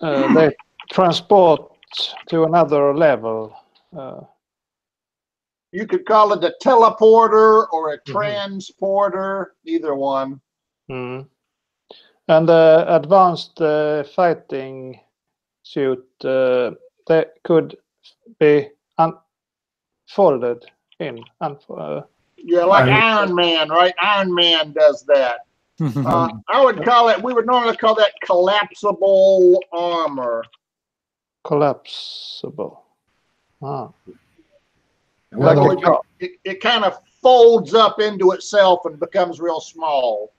they transport to another level? You could call it a teleporter or a transporter, either one. And the advanced fighting suit, they could be folded in. Yeah, like Iron Man, right? Iron Man does that. I would call it, we would normally call that collapsible armor. Collapsible. Ah. Like it kind of folds up into itself and becomes real small.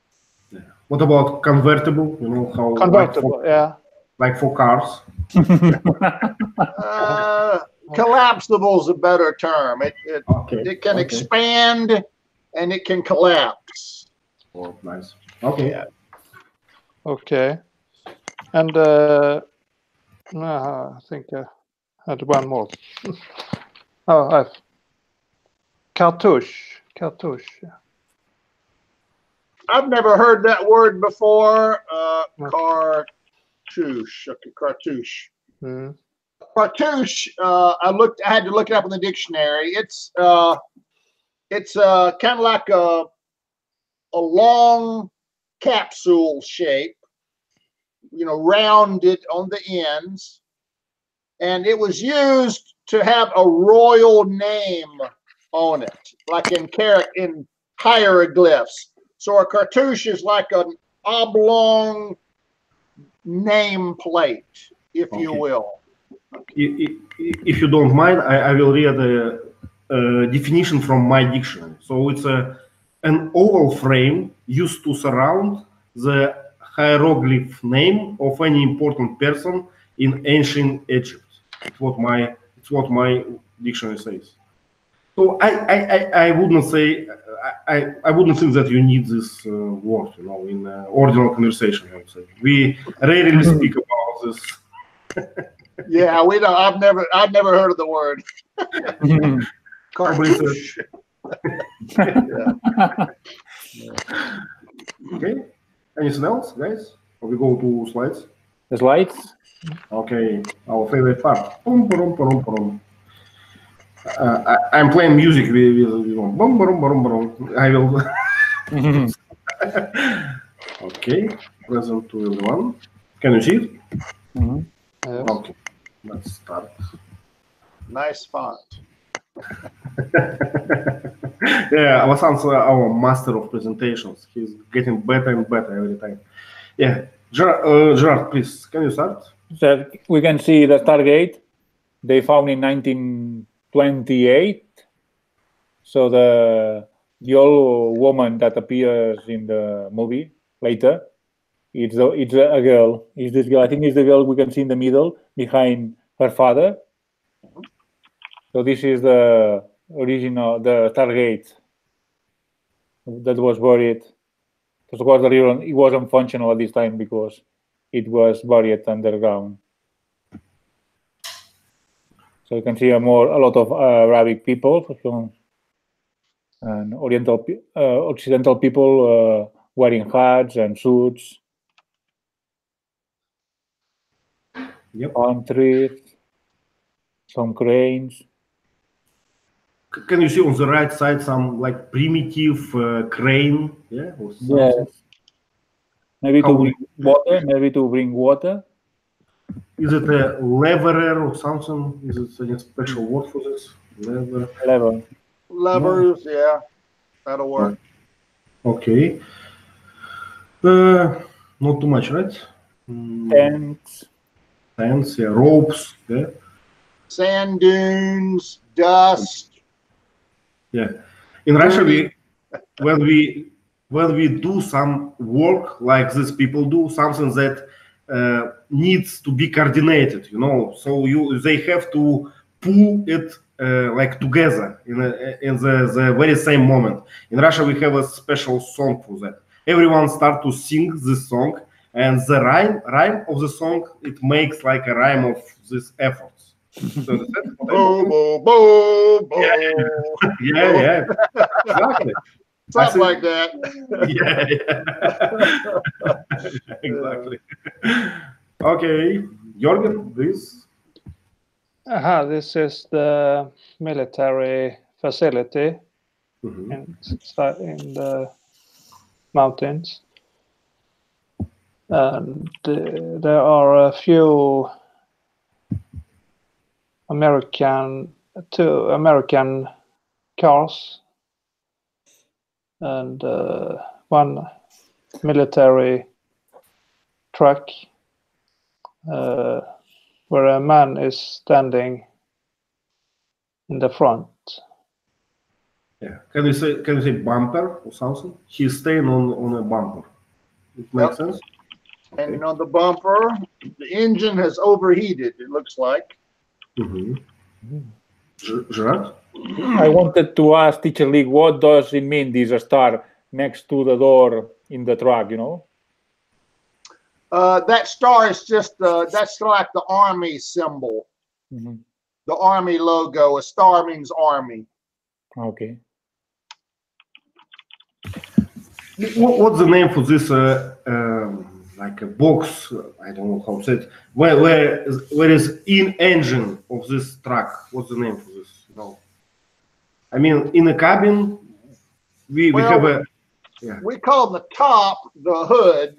Yeah. What about convertible? You know how convertible, like for cars. Collapsible is a better term. It can expand and it can collapse. Oh, nice. Okay. Yeah. Okay. And I think I had one more. Cartouche. I've never heard that word before. Cartouche. Okay, cartouche. Cartouche. I had to look it up in the dictionary. It's kind of like a long capsule shape, rounded on the ends, and it was used to have a royal name on it, like in hieroglyphs. So a cartouche is like an oblong name plate, if you will. If you don't mind, I will read the definition from my dictionary. So it's an oval frame used to surround the hieroglyph name of any important person in ancient Egypt. It's what my dictionary says. So I wouldn't say I wouldn't think that you need this word, in ordinary conversation. I would say we rarely speak about this. Yeah, we don't. I've never heard of the word. Cartouche. Okay. Anything else, guys? Or we go to slides? The slides. Okay, our favorite part. I'm playing music with boom, boom, boom, boom. I will. Okay, present to everyone. Can you see it? Yes. Okay, let's start. Nice font. Yeah, Alasan's our master of presentations. He's getting better and better every time. Yeah, Gerard, please, can you start? So we can see the Stargate. They found in 1928. So the old woman that appears in the movie later, it's a girl. Is this girl? I think it's the girl we can see in the middle behind her father. So this is the original, the Stargate that was buried. Of course, the real it wasn't functional at this time because it was buried underground. So you can see a lot of Arabic people and Occidental people wearing hats and suits. Yep. Palm trees, some cranes. Can you see on the right side some like primitive crane? Yeah. Or something? Yes. Maybe How to bring water. Maybe to bring water. Is it a leverer or something? Is it any special word for this? Lever. Levers, yeah, that'll work. Okay. Not too much, right? Tents, yeah, ropes, yeah. Sand dunes, dust. Yeah. In Russia, when we do some work like these people do, something that needs to be coordinated, you know. So they have to pull it like together in the very same moment. In Russia, we have a special song for that. Everyone start to sing this song, and the rhyme of the song, it makes like a rhyme of these efforts. So that's what yeah, exactly. Something like that. Yeah. Exactly. Okay, Jürgen, please. This is the military facility in the mountains. And there are a few American cars and one military truck where a man is standing in the front. Yeah. Can you say bumper or something? He's staying on a bumper. It makes sense. And on the bumper, the engine has overheated, it looks like. Gerard? I wanted to ask Teacher League, what does it mean, this star next to the door in the truck, you know? That star is just, that's like the army symbol. The army logo. A star means army. Okay. What's the name for this, like a box, I don't know how to say it, where is in engine of this truck? What's the name for this? No. I mean, in the cabin, we have a... Yeah. We call the top the hood.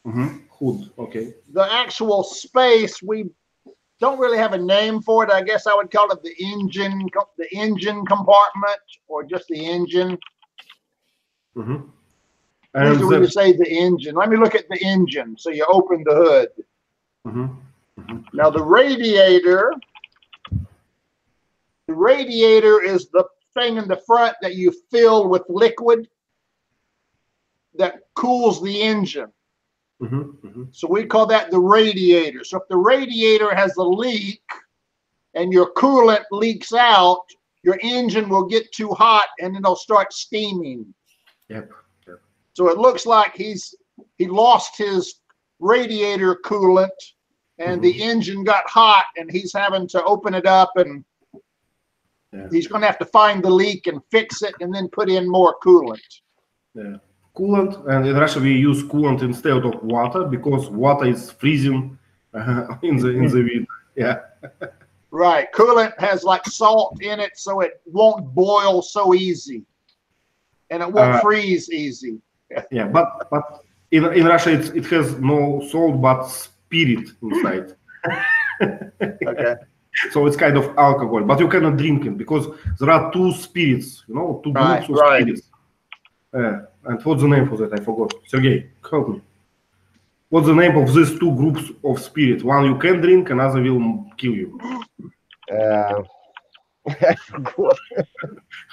Hood, okay. The actual space, we don't really have a name for it. I guess I would call it the engine compartment, or just the engine. And when you say the engine, let me look at the engine. So you open the hood. Now the radiator is the thing in the front that you fill with liquid that cools the engine. So we call that the radiator. So if the radiator has a leak and your coolant leaks out, your engine will get too hot and it'll start steaming. Yep. So it looks like he lost his radiator coolant and the engine got hot, and he's having to open it up, and he's going to have to find the leak and fix it, and then put in more coolant. Yeah, coolant, and in Russia we use coolant instead of water because water is freezing in the winter. Yeah. Right, coolant has like salt in it, so it won't boil so easy, and it won't freeze easy. Yeah, but in Russia it has no salt but spirit inside. Okay. So it's kind of alcohol, but you cannot drink it because there are two spirits, you know, two groups of spirits. And what's the name for that? I forgot. Sergey, help me. What's the name of these two groups of spirit? One you can drink, another will kill you. I forgot.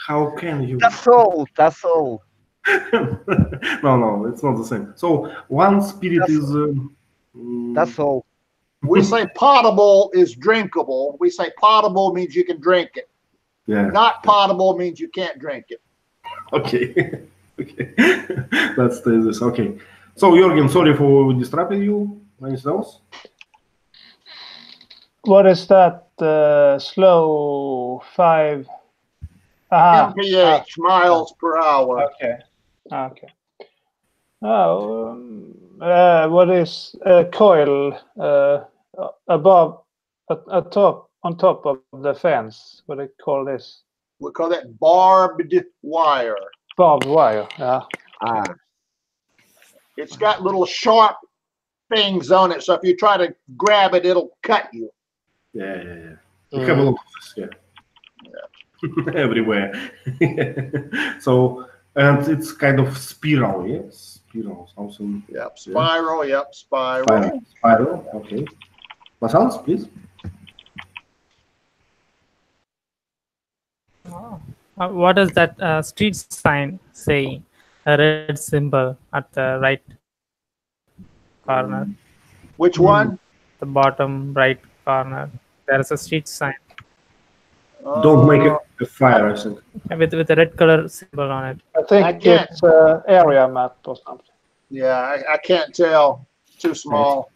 How can you? That's all. No, it's not the same. So one spirit is. That's all. We say potable is drinkable. We say potable means you can drink it. Yeah. Not potable means you can't drink it. Okay. Okay. Let's do this. Okay. So Jürgen, sorry for disrupting you. Anything else? What is that? Slow 5. mph, miles per hour. Okay. Oh, what is coil above, on top of the fence? What do you call this? We call that barbed wire. Barbed wire. Yeah. It's got little sharp things on it, so if you try to grab it, it'll cut you. Yeah. You have a lot of this, yeah. Everywhere. So, and it's kind of spiral, yes? Spiral, something. Yep, spiral, spiral. Spiral, okay. What else, please? What does that street sign say? A red symbol at the right corner. Which one? The bottom right corner. There is a street sign. Don't make a fire, I think. With a red color symbol on it. I think it's area map or something. Yeah, I can't tell. Too small.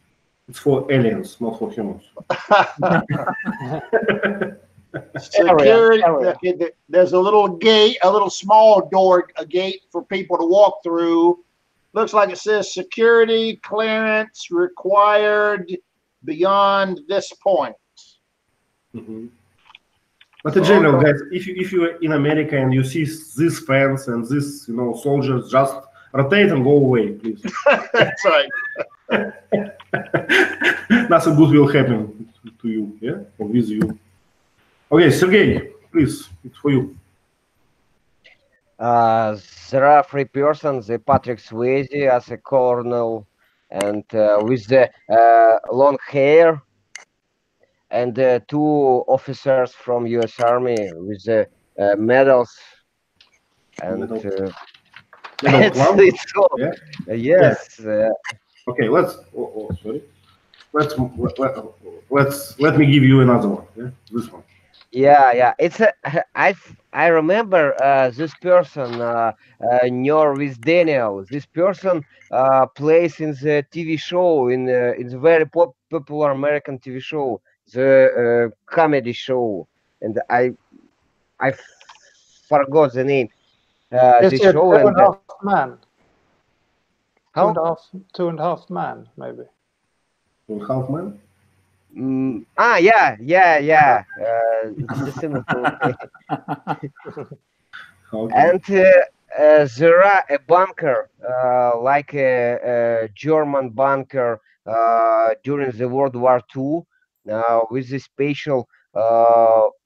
It's for aliens, not for humans. Security. Area. There's a little gate, a little small door, a gate for people to walk through. Looks like it says security clearance required beyond this point. But in general, guys, if you're in America and you see this fence and this, soldiers, just rotate and go away, please. That's right. Nothing good will happen to you, yeah, or with you. Okay, Sergey, please, it's for you. There are 3 persons: Patrick Swayze as a colonel, and with the long hair, and 2 officers from U.S. Army with the medals. And it's all. Yeah? Yes. Yeah. Okay, let me give you another one. Yeah, this one. Yeah. It's I remember this person, Norris Daniel. This person plays in the TV show, in the very popular American TV show, the comedy show, and I forgot the name. This show and 2.5 Man. How? 2.5 Man, maybe. 2.5 Man. Yeah. Okay. And there are a bunker, like a German bunker during the World War II, with the special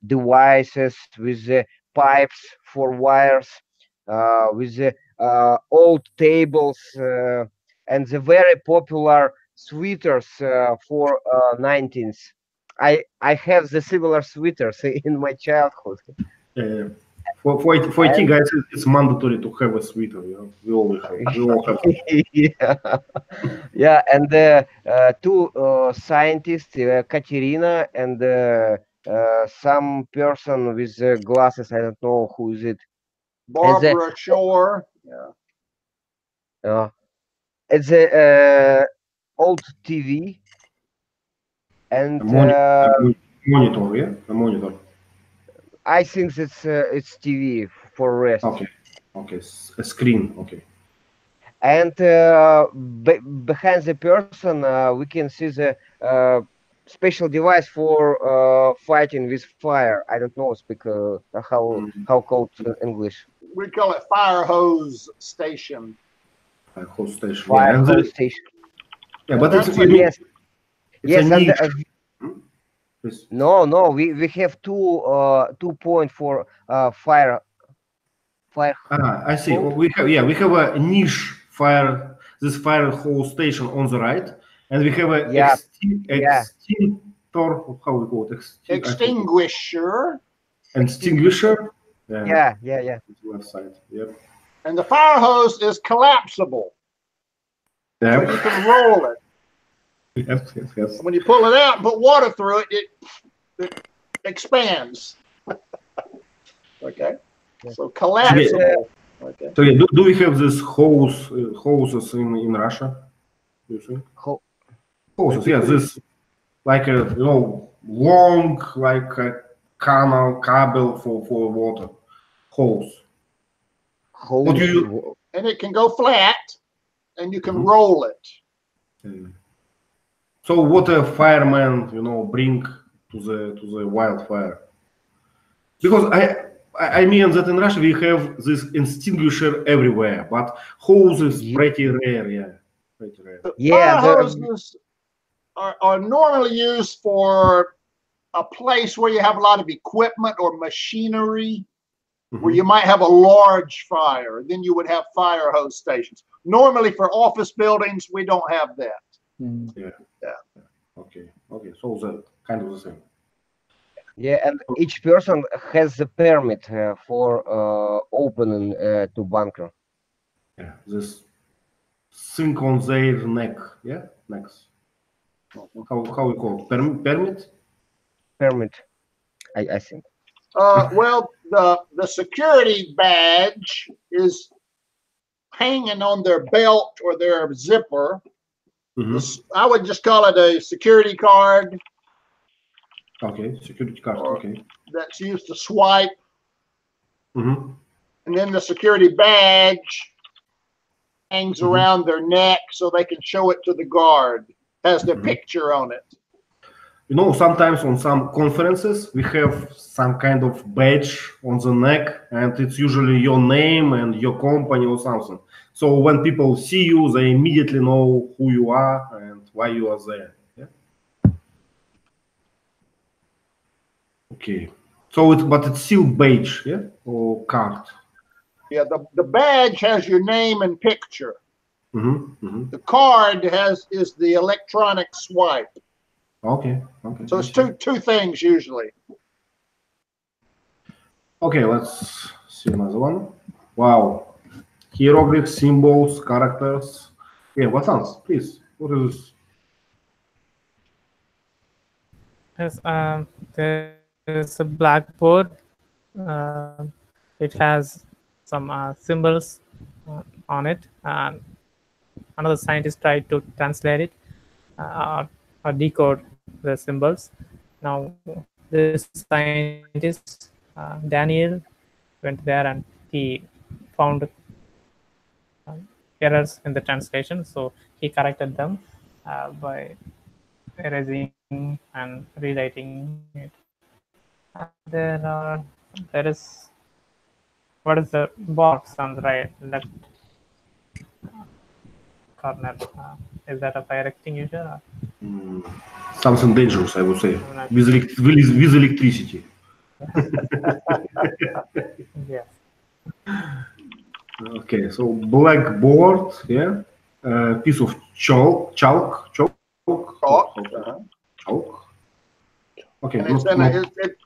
devices, with the pipes for wires, with the old tables, and the very popular sweaters for 19th. I have the similar sweaters in my childhood. For IT guys, it's mandatory to have a sweater. We all have. Yeah, and 2 scientists, Katerina and some person with glasses. I don't know who is it. Barbara Shore. Yeah. It's a old TV, And monitor, yeah, a monitor. I think it's TV for rest. Okay, okay, a screen. Okay. And behind the person, we can see the special device for fighting with fire. I don't know speak how called in English. We call it fire hose station. Fire hose station. Fire Yeah, hose station. yeah, but it's Yes. it's Yes, a and niche. no, we have two point for fire. I see. Well, we have a niche fire hose station on the right, and we have a extinctor. How we call it? Extinguisher. Extinguisher. Yeah. Left side. Yep. And the fire hose is collapsible. Yeah. So you can roll it. Yes. When you pull it out and put water through it, it expands. Okay. So collapsible. Okay. So yeah, do we have this hoses in Russia? Do you think? Hoses, yeah, this like a long like a cable for water hose. What do you? And it can go flat, and you can roll it. So what a fireman bring to the wildfire? Because I mean that in Russia we have this extinguisher everywhere, but hose is pretty rare, yeah. Pretty rare. Fire hoses are normally used for a place where you have a lot of equipment or machinery, where you might have a large fire. Then you would have fire hose stations. Normally for office buildings, we don't have that. Yeah. Okay. So the kind of the same. Yeah, and each person has the permit for opening to bunker. Yeah, this thing on their neck. Yeah, necks. How we call it? Permit? Permit, I think. Well, the security badge is hanging on their belt or their zipper. I would just call it a security card. Okay, security card. Okay. That's used to swipe. And then the security badge hangs around their neck so they can show it to the guard. Has their picture on it. Sometimes on some conferences we have some kind of badge on the neck, and it's usually your name and your company or something. So when people see you, they immediately know who you are and why you are there. Yeah. Okay. So but it's still badge, yeah, or card. Yeah, the badge has your name and picture. The card is the electronic swipe. Okay. So it's two things usually. Okay, let's see another one. Wow. Hieroglyphs, symbols, characters. Yeah, what else? Please. What is this? Yes, there is a blackboard. It has some symbols on it. Another scientist tried to translate it or decode the symbols. Now, this scientist, Daniel, went there and he found errors in the translation. So he corrected them by erasing and rewriting it. There is, what is the box on the left corner? Is that a fire extinguisher? Something dangerous, I would say, with electricity. Yes. Okay, so blackboard, yeah, piece of chalk. Okay. And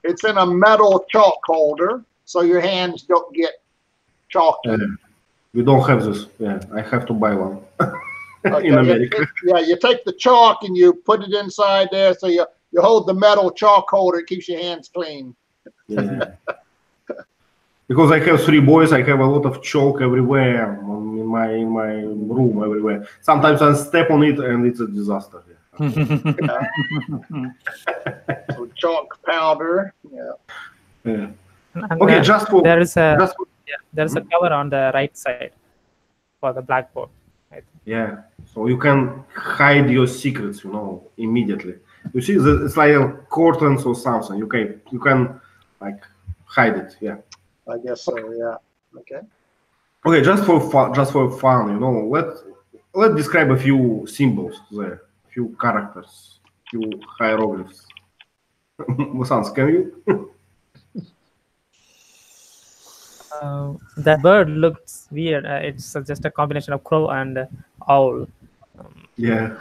it's in a metal chalk holder, so your hands don't get chalky. We don't have this. Yeah, I have to buy one. Okay. In America. You take the chalk and you put it inside there, so you hold the metal chalk holder. It keeps your hands clean. Yeah. Because I have 3 boys, I have a lot of chalk everywhere in my room everywhere. Sometimes I step on it and it's a disaster. So chalk powder. Yeah. Yeah. And, Okay, just for there is a just for, there's a cover on the right side for the blackboard. I think. yeah. So you can hide your secrets, immediately. You see, it's like a curtains or something. You can like hide it. Yeah. I guess so. Yeah. Okay. Okay, just for fun, let's describe a few symbols there, a few characters, a few hieroglyphs. Musans, can you? That bird looks weird. It's just a combination of crow and owl. Yeah.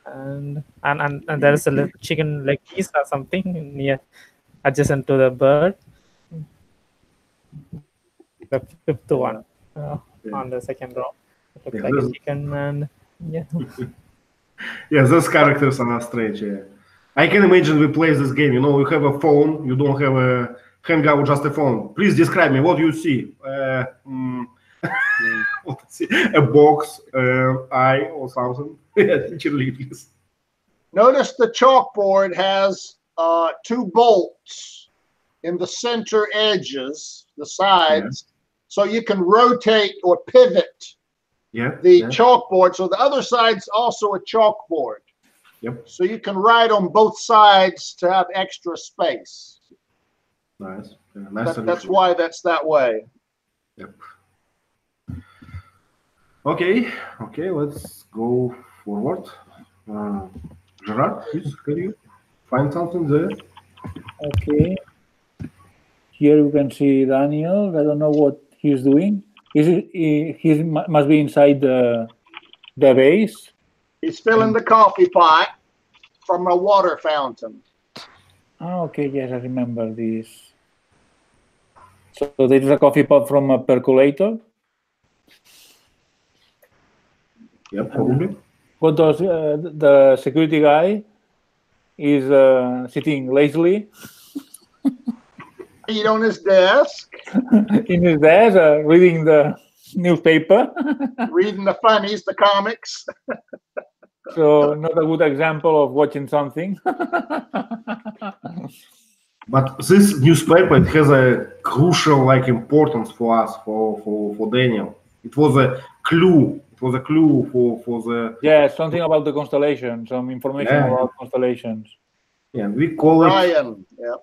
And there is a little chicken leg piece or something near adjacent to the bird. The fifth one on the second row. It looks like a chicken and yeah. Yeah, those characters are strange. Yeah. I can imagine we play this game. You have a phone. You don't have a hangout, just a phone. Please describe me. What do you see? A box, eye, or something. Teacher Lee, please. Notice the chalkboard has 2 bolts in the center edges, the sides, so you can rotate or pivot the chalkboard. So the other side's also a chalkboard. Yep. So you can write on both sides to have extra space. Nice. Yeah, nice. That's why that's that way. Yep. Okay, let's go forward. Gerard, please, can you find something there? Okay. Here you can see Daniel. I don't know what he's doing. He must be inside the base. He's filling the coffee pot from a water fountain. Oh, okay, yes, I remember this. So there is a coffee pot from a percolator. Yeah, probably. What does the security guy is sitting lazily Eat on his desk, in his desk, reading the newspaper. reading the funnies, the comics. So not a good example of watching something. But this newspaper, it has a crucial importance for us, for Daniel. It was a clue. It was a clue for the something about the constellation, some information about constellations. Yeah, we call it Ryan. Yeah.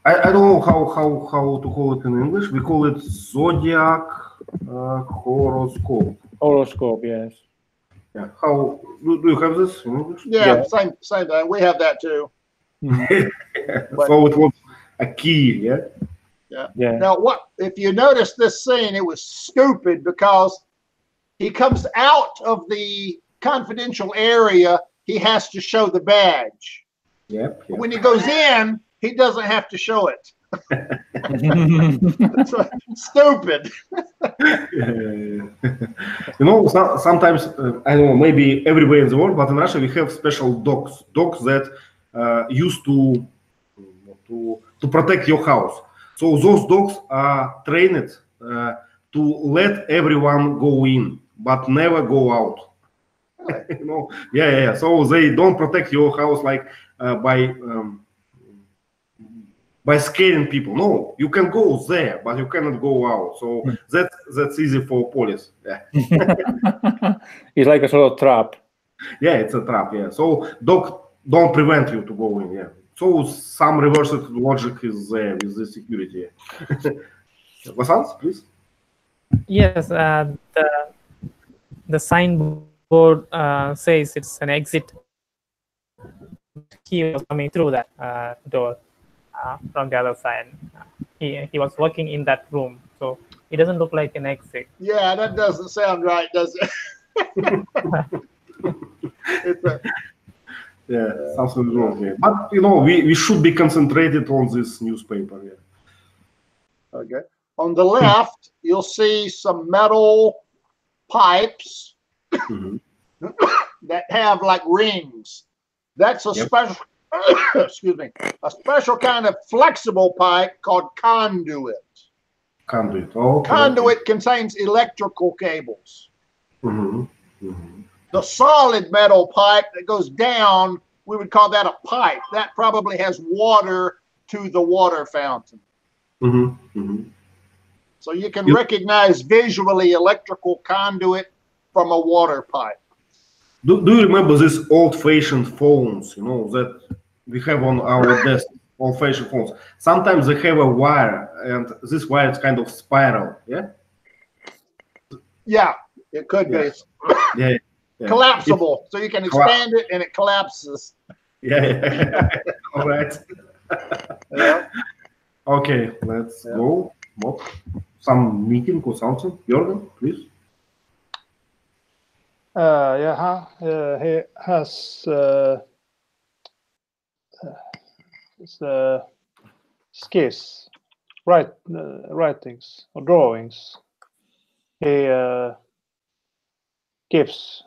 I don't know how to call it in English. We call it zodiac horoscope. Horoscope, yes. Yeah. How do you have this in English? Yeah, same thing. We have that too. So it was a key, Yeah. Now, what if you notice this scene? It was stupid because he comes out of the confidential area. He has to show the badge. Yep. When he goes in, he doesn't have to show it. Stupid. Sometimes I don't know, maybe everywhere in the world, but in Russia we have special dogs that used to protect your house. So those dogs are trained to let everyone go in, but never go out. So they don't protect your house by scaring people. No, you can go there, but you cannot go out. So that's easy for police. Yeah. It's like a sort of trap. Yeah, it's a trap. Yeah. So dog don't prevent you to go in. Yeah. So some reversed logic is there with the security. Vasants, please. Yes, the signboard says it's an exit. He was coming through that door from the other side. He was working in that room, so it doesn't look like an exit. Yeah, that doesn't sound right, does it? Something wrong here. But we should be concentrated on this newspaper. Yeah. Okay. On the left, you'll see some metal pipes that have like rings. That's a special, excuse me, a special kind of flexible pipe called conduit. Conduit. Okay. Conduit contains electrical cables. The solid metal pipe that goes down, we would call that a pipe. That probably has water to the water fountain. So you can recognize visually electrical conduit from a water pipe. Do you remember these old-fashioned phones, that we have on our desk, old-fashioned phones? Sometimes they have a wire, and this wire is kind of spiral, yeah? Yeah, it could be. Yeah. Collapsible, so you can expand it and it collapses. Yeah. All right. Yeah. Okay, let's go. What? Some meeting or something? Jürgen, please. He has skills, writings or drawings. He gives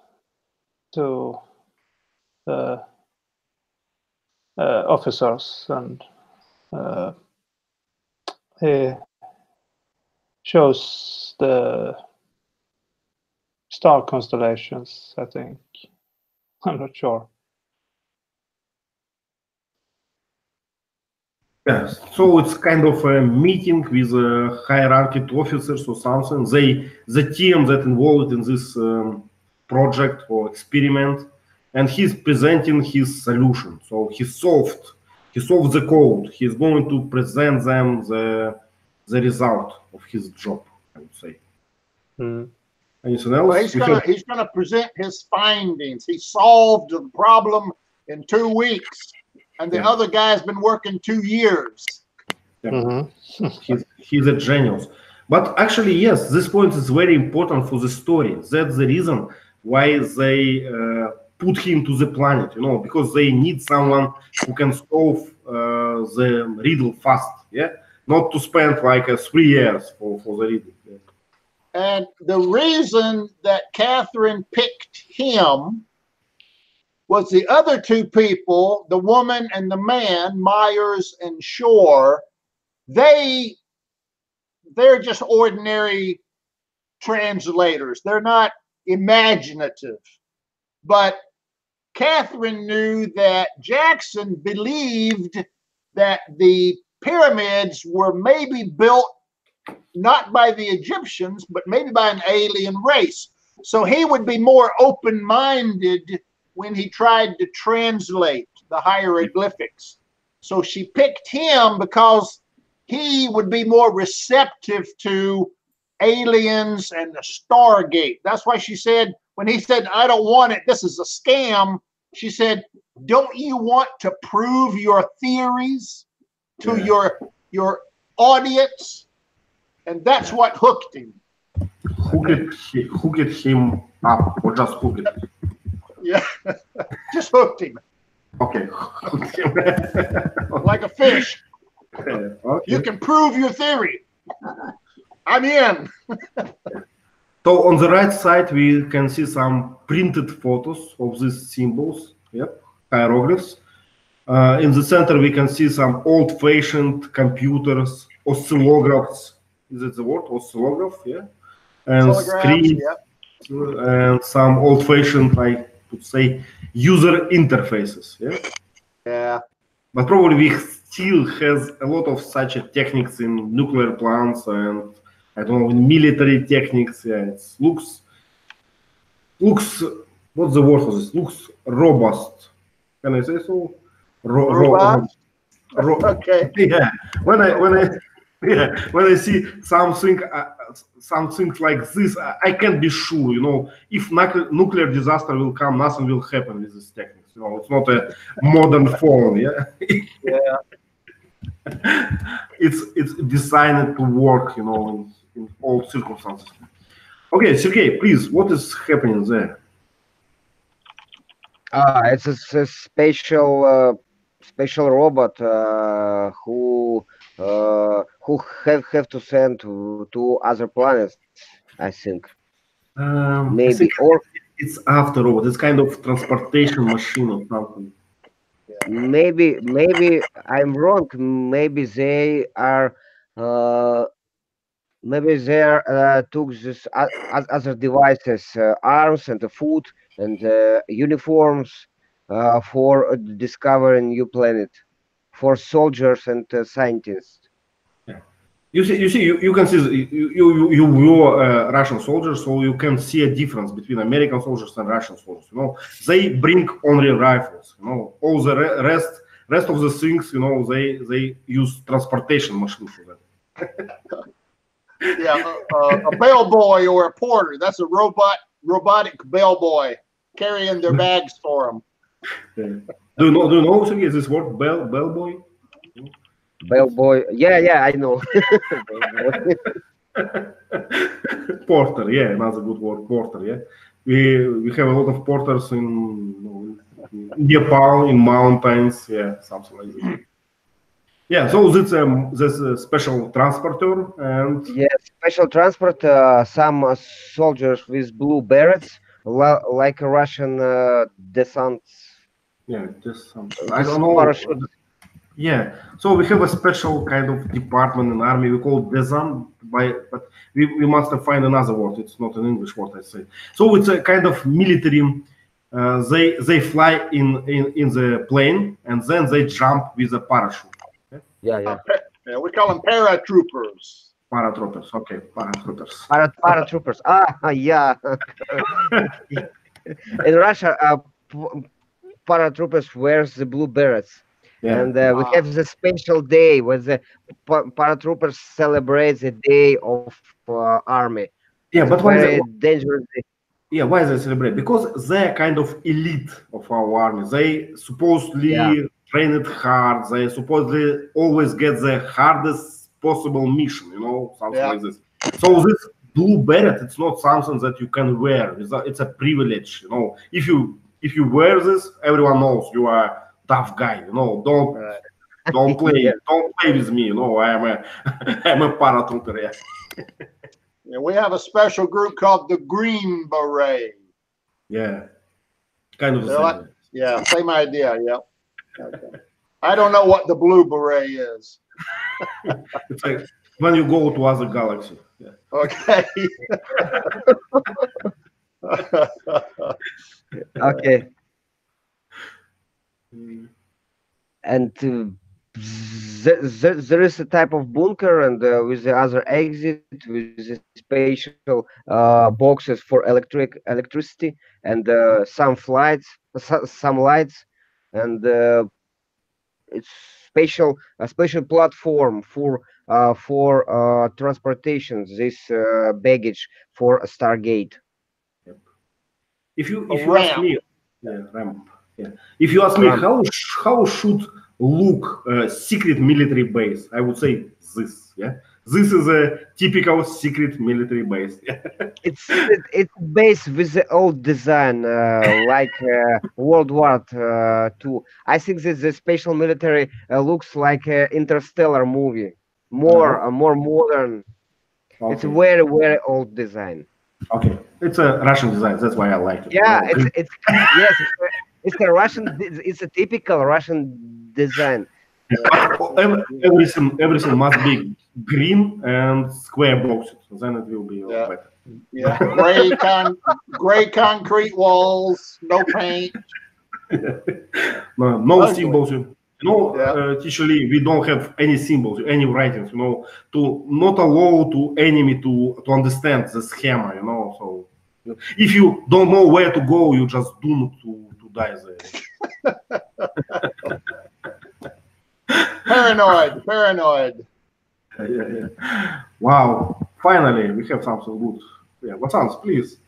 to the officers, and he shows the star constellations, I think. I'm not sure. Yes, so it's kind of a meeting with hierarchy officers or something. The team that involved in this project or experiment, and he's presenting his solution. So he solved the code. He's going to present them the result of his job, I would say. Anything else? Well, he's gonna present his findings. He solved the problem in 2 weeks, and the other guy's been working 2 years. He's a genius. But actually, yes, this point is very important for the story. That's the reason why they put him to the planet, because they need someone who can solve the riddle fast, yeah? Not to spend like 3 years for the riddle. Yeah. And the reason that Catherine picked him was the other 2 people, the woman and the man, Myers and Shore, they're just ordinary translators. They're not imaginative. But Catherine knew that Jackson believed that the pyramids were maybe built not by the Egyptians, but maybe by an alien race. So he would be more open-minded when he tried to translate the hieroglyphics. So she picked him because he would be more receptive to aliens and the Stargate. That's why she said, when he said, I don't want it, this is a scam, she said, don't you want to prove your theories to your audience? And that's what hooked him. Hooked him up, or just hooked him? Yeah, just hooked him. Okay. Like a fish. Okay. You can prove your theory. I'm in. So on the right side, we can see some printed photos of these symbols, hieroglyphs. In the center, we can see some old-fashioned computers, oscillographs. Is it the word? Oscillograph, yeah? And screens, and some old-fashioned, I would say, user interfaces, Yeah. But probably we still has a lot of such techniques in nuclear plants and, I don't know, in military techniques. Yeah, it looks, what's the word for this? Looks robust. Can I say so? Robust? Okay. Yeah. When I see something like this, I can't be sure. If nuclear disaster will come, nothing will happen with this techniques. It's not a modern phone. Yeah. It's designed to work. In all circumstances. Okay, Sergey, please. What is happening there? It's a special robot who have to send to other planets, I think. Maybe, I think it's after robot. It's kind of transportation machine or something. Maybe I'm wrong. Maybe they are maybe they took this as other devices, arms and food and uniforms for discovering new planet for soldiers and scientists. You see, you can see you were Russian soldiers, so you can see a difference between American soldiers and Russian soldiers. You know, they bring only rifles. You know, all the rest of the things, you know, they use transportation machines for that. Yeah, a bellboy or a porter. That's a robotic bellboy carrying their bags for them. Do you know Sergey, this word bellboy? Bellboy, yeah, I know. Porter, yeah, another good word, porter. Yeah, we have a lot of porters in Nepal, in mountains, yeah, something like that. Yeah, so that's a special transporter and Yeah, special transport. Some soldiers with blue berets, like a Russian descent. yeah, just some. I don't know. Parachute. Yeah, so we have a special kind of department in army. We call it desant, but we must find another word. It's not an English word, I say. So it's a kind of military. They fly in the plane and then they jump with a parachute. Yeah. Yeah, we call them paratroopers. Paratroopers, okay, paratroopers. Paratroopers. Yeah. In Russia, paratroopers wears the blue berets. Yeah. And we have the special day where the paratroopers celebrate the day of army. Yeah, but why Very they, dangerous day. yeah, why they celebrate? Because they're kind of elite of our army. They supposedly train it hard. They supposedly always get the hardest possible mission, you know, something like this. So this blue beret, it's not something that you can wear. It's a privilege, you know. If you wear this, everyone knows you are tough guy, you know. Don't play with me, you know. I'm a paratrooper. Yeah. Yeah, we have a special group called the Green Beret. Yeah, kind of the same. Yeah, same idea. Yeah. Okay. I don't know what the Blue Beret is. It's like when you go to other galaxy. Yeah. Okay. Okay. And there is a type of bunker, and with the other exit, with the special boxes for electricity, and some some lights, and it's a special platform for transportation. This baggage for a Stargate. If you ask me, ramp. Yeah. If you ask me how should look a secret military base, I would say this. Yeah, this is a typical secret military base. It's based with the old design, like World War II. I think that the special military looks like an interstellar movie, more modern. Okay. It's a very old design. Okay, it's a Russian design. That's why I like it. Yeah, it's yes, it's a Russian. It's a typical Russian design. Everything must be green and square boxes. Then it will be better. Yeah, gray concrete walls, no paint. No symbols. Actually, we don't have any symbols, any writings. You know, to not allow to enemy to understand the schema. You know, so if you don't know where to go, you just doomed to die there. Paranoid. Yeah. Wow! Finally, we have something good. Yeah, what sounds, please?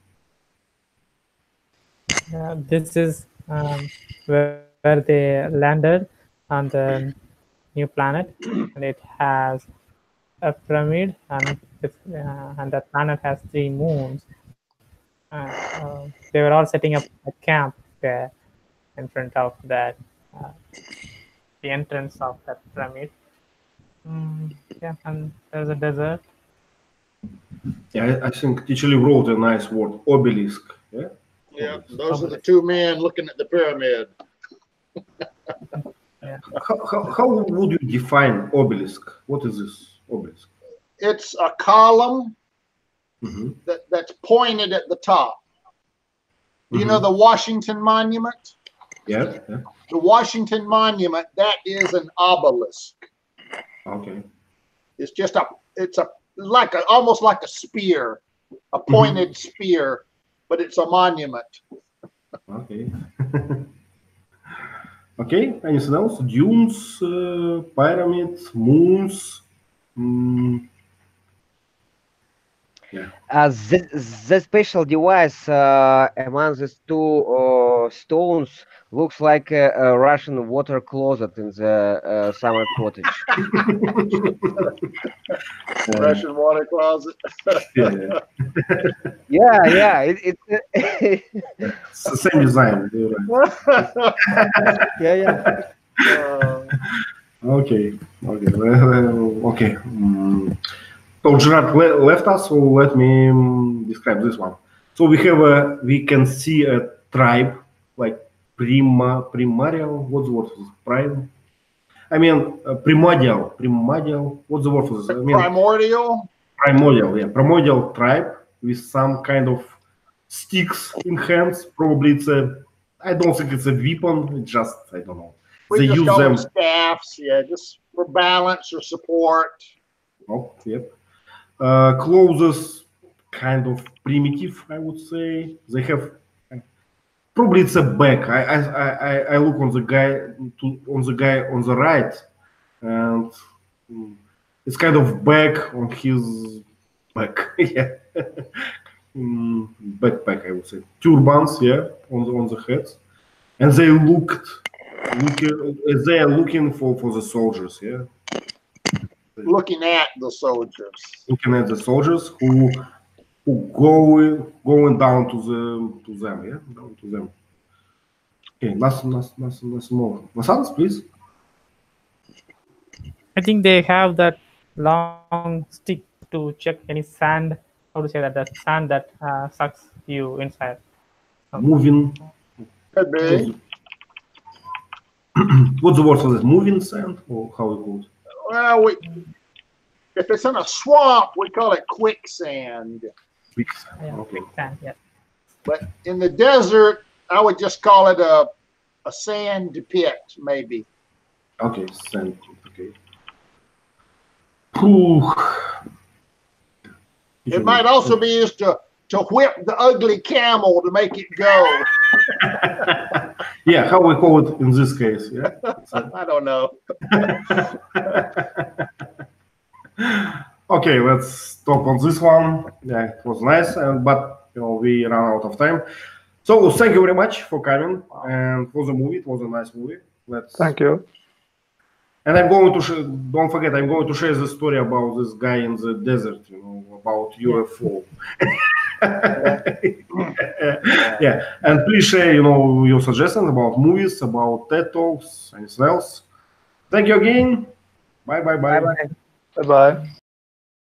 This is where they landed on the new planet, and it has a pyramid, and the planet has 3 moons. They were all setting up a camp there in front of that, the entrance of that pyramid. Yeah, and there's a desert. Yeah, I think Ticheli wrote a nice word, obelisk. Yeah. Yeah, those are the 2 men looking at the pyramid. How would you define obelisk? What is this obelisk? it's a column Mhm. that's pointed at the top. You know the Washington Monument? Yeah. The Washington Monument, that is an obelisk. Okay. It's just almost like a spear, a pointed spear, but it's a monument. Okay. Okay. Anything else? Dunes, pyramids, moons. Yeah. The special device among these two stones looks like a Russian water closet in the summer cottage. Russian water closet. Yeah. Yeah. It's It's the same design. You're right. yeah. Okay. Okay. So Gerard left us, so let me describe this one. So we can see a tribe like primordial. What's the word for this? Prime? I mean primordial. What's the word for this? I mean Primordial. primordial. Yeah, primordial tribe with some kind of sticks in hands. Probably it's a. I don't think it's a weapon. It's just I don't know. We They just use call them. them staffs, yeah, just for balance or support. Oh, yep. Clothes kind of primitive, I would say. They have probably it's a bag. I look on the guy on the right, and it's kind of bag on his back. Yeah. Backpack, I would say. Turbans, yeah, on the heads, and they they are looking for the soldiers, yeah. Looking at the soldiers. Looking at the soldiers who going down to them, yeah, down to them. Okay, nothing more. Vasans, please. I think they have that long stick to check any sand. How to say that? That sand that sucks you inside. Moving. Could be. What's the word for that? Moving sand, or how it goes? Well, if it's in a swamp, we call it quicksand. Quicksand. Yeah, Okay. sand, yeah. But in the desert, I would just call it a sand pit, maybe. Okay, sand. Okay. Whew. It might also be used to whip the ugly camel to make it go. Yeah, how we call it in this case? Yeah. I don't know. Okay, let's stop on this one. Yeah, it was nice, but we ran out of time. So thank you very much for coming and for the movie. It was a nice movie. Thank you. And I'm going to don't forget. I'm going to share the story about this guy in the desert. About UFO. Yeah, and please share your suggestions about movies, about TED Talks, anything else. Thank you again. Bye. Bye-bye.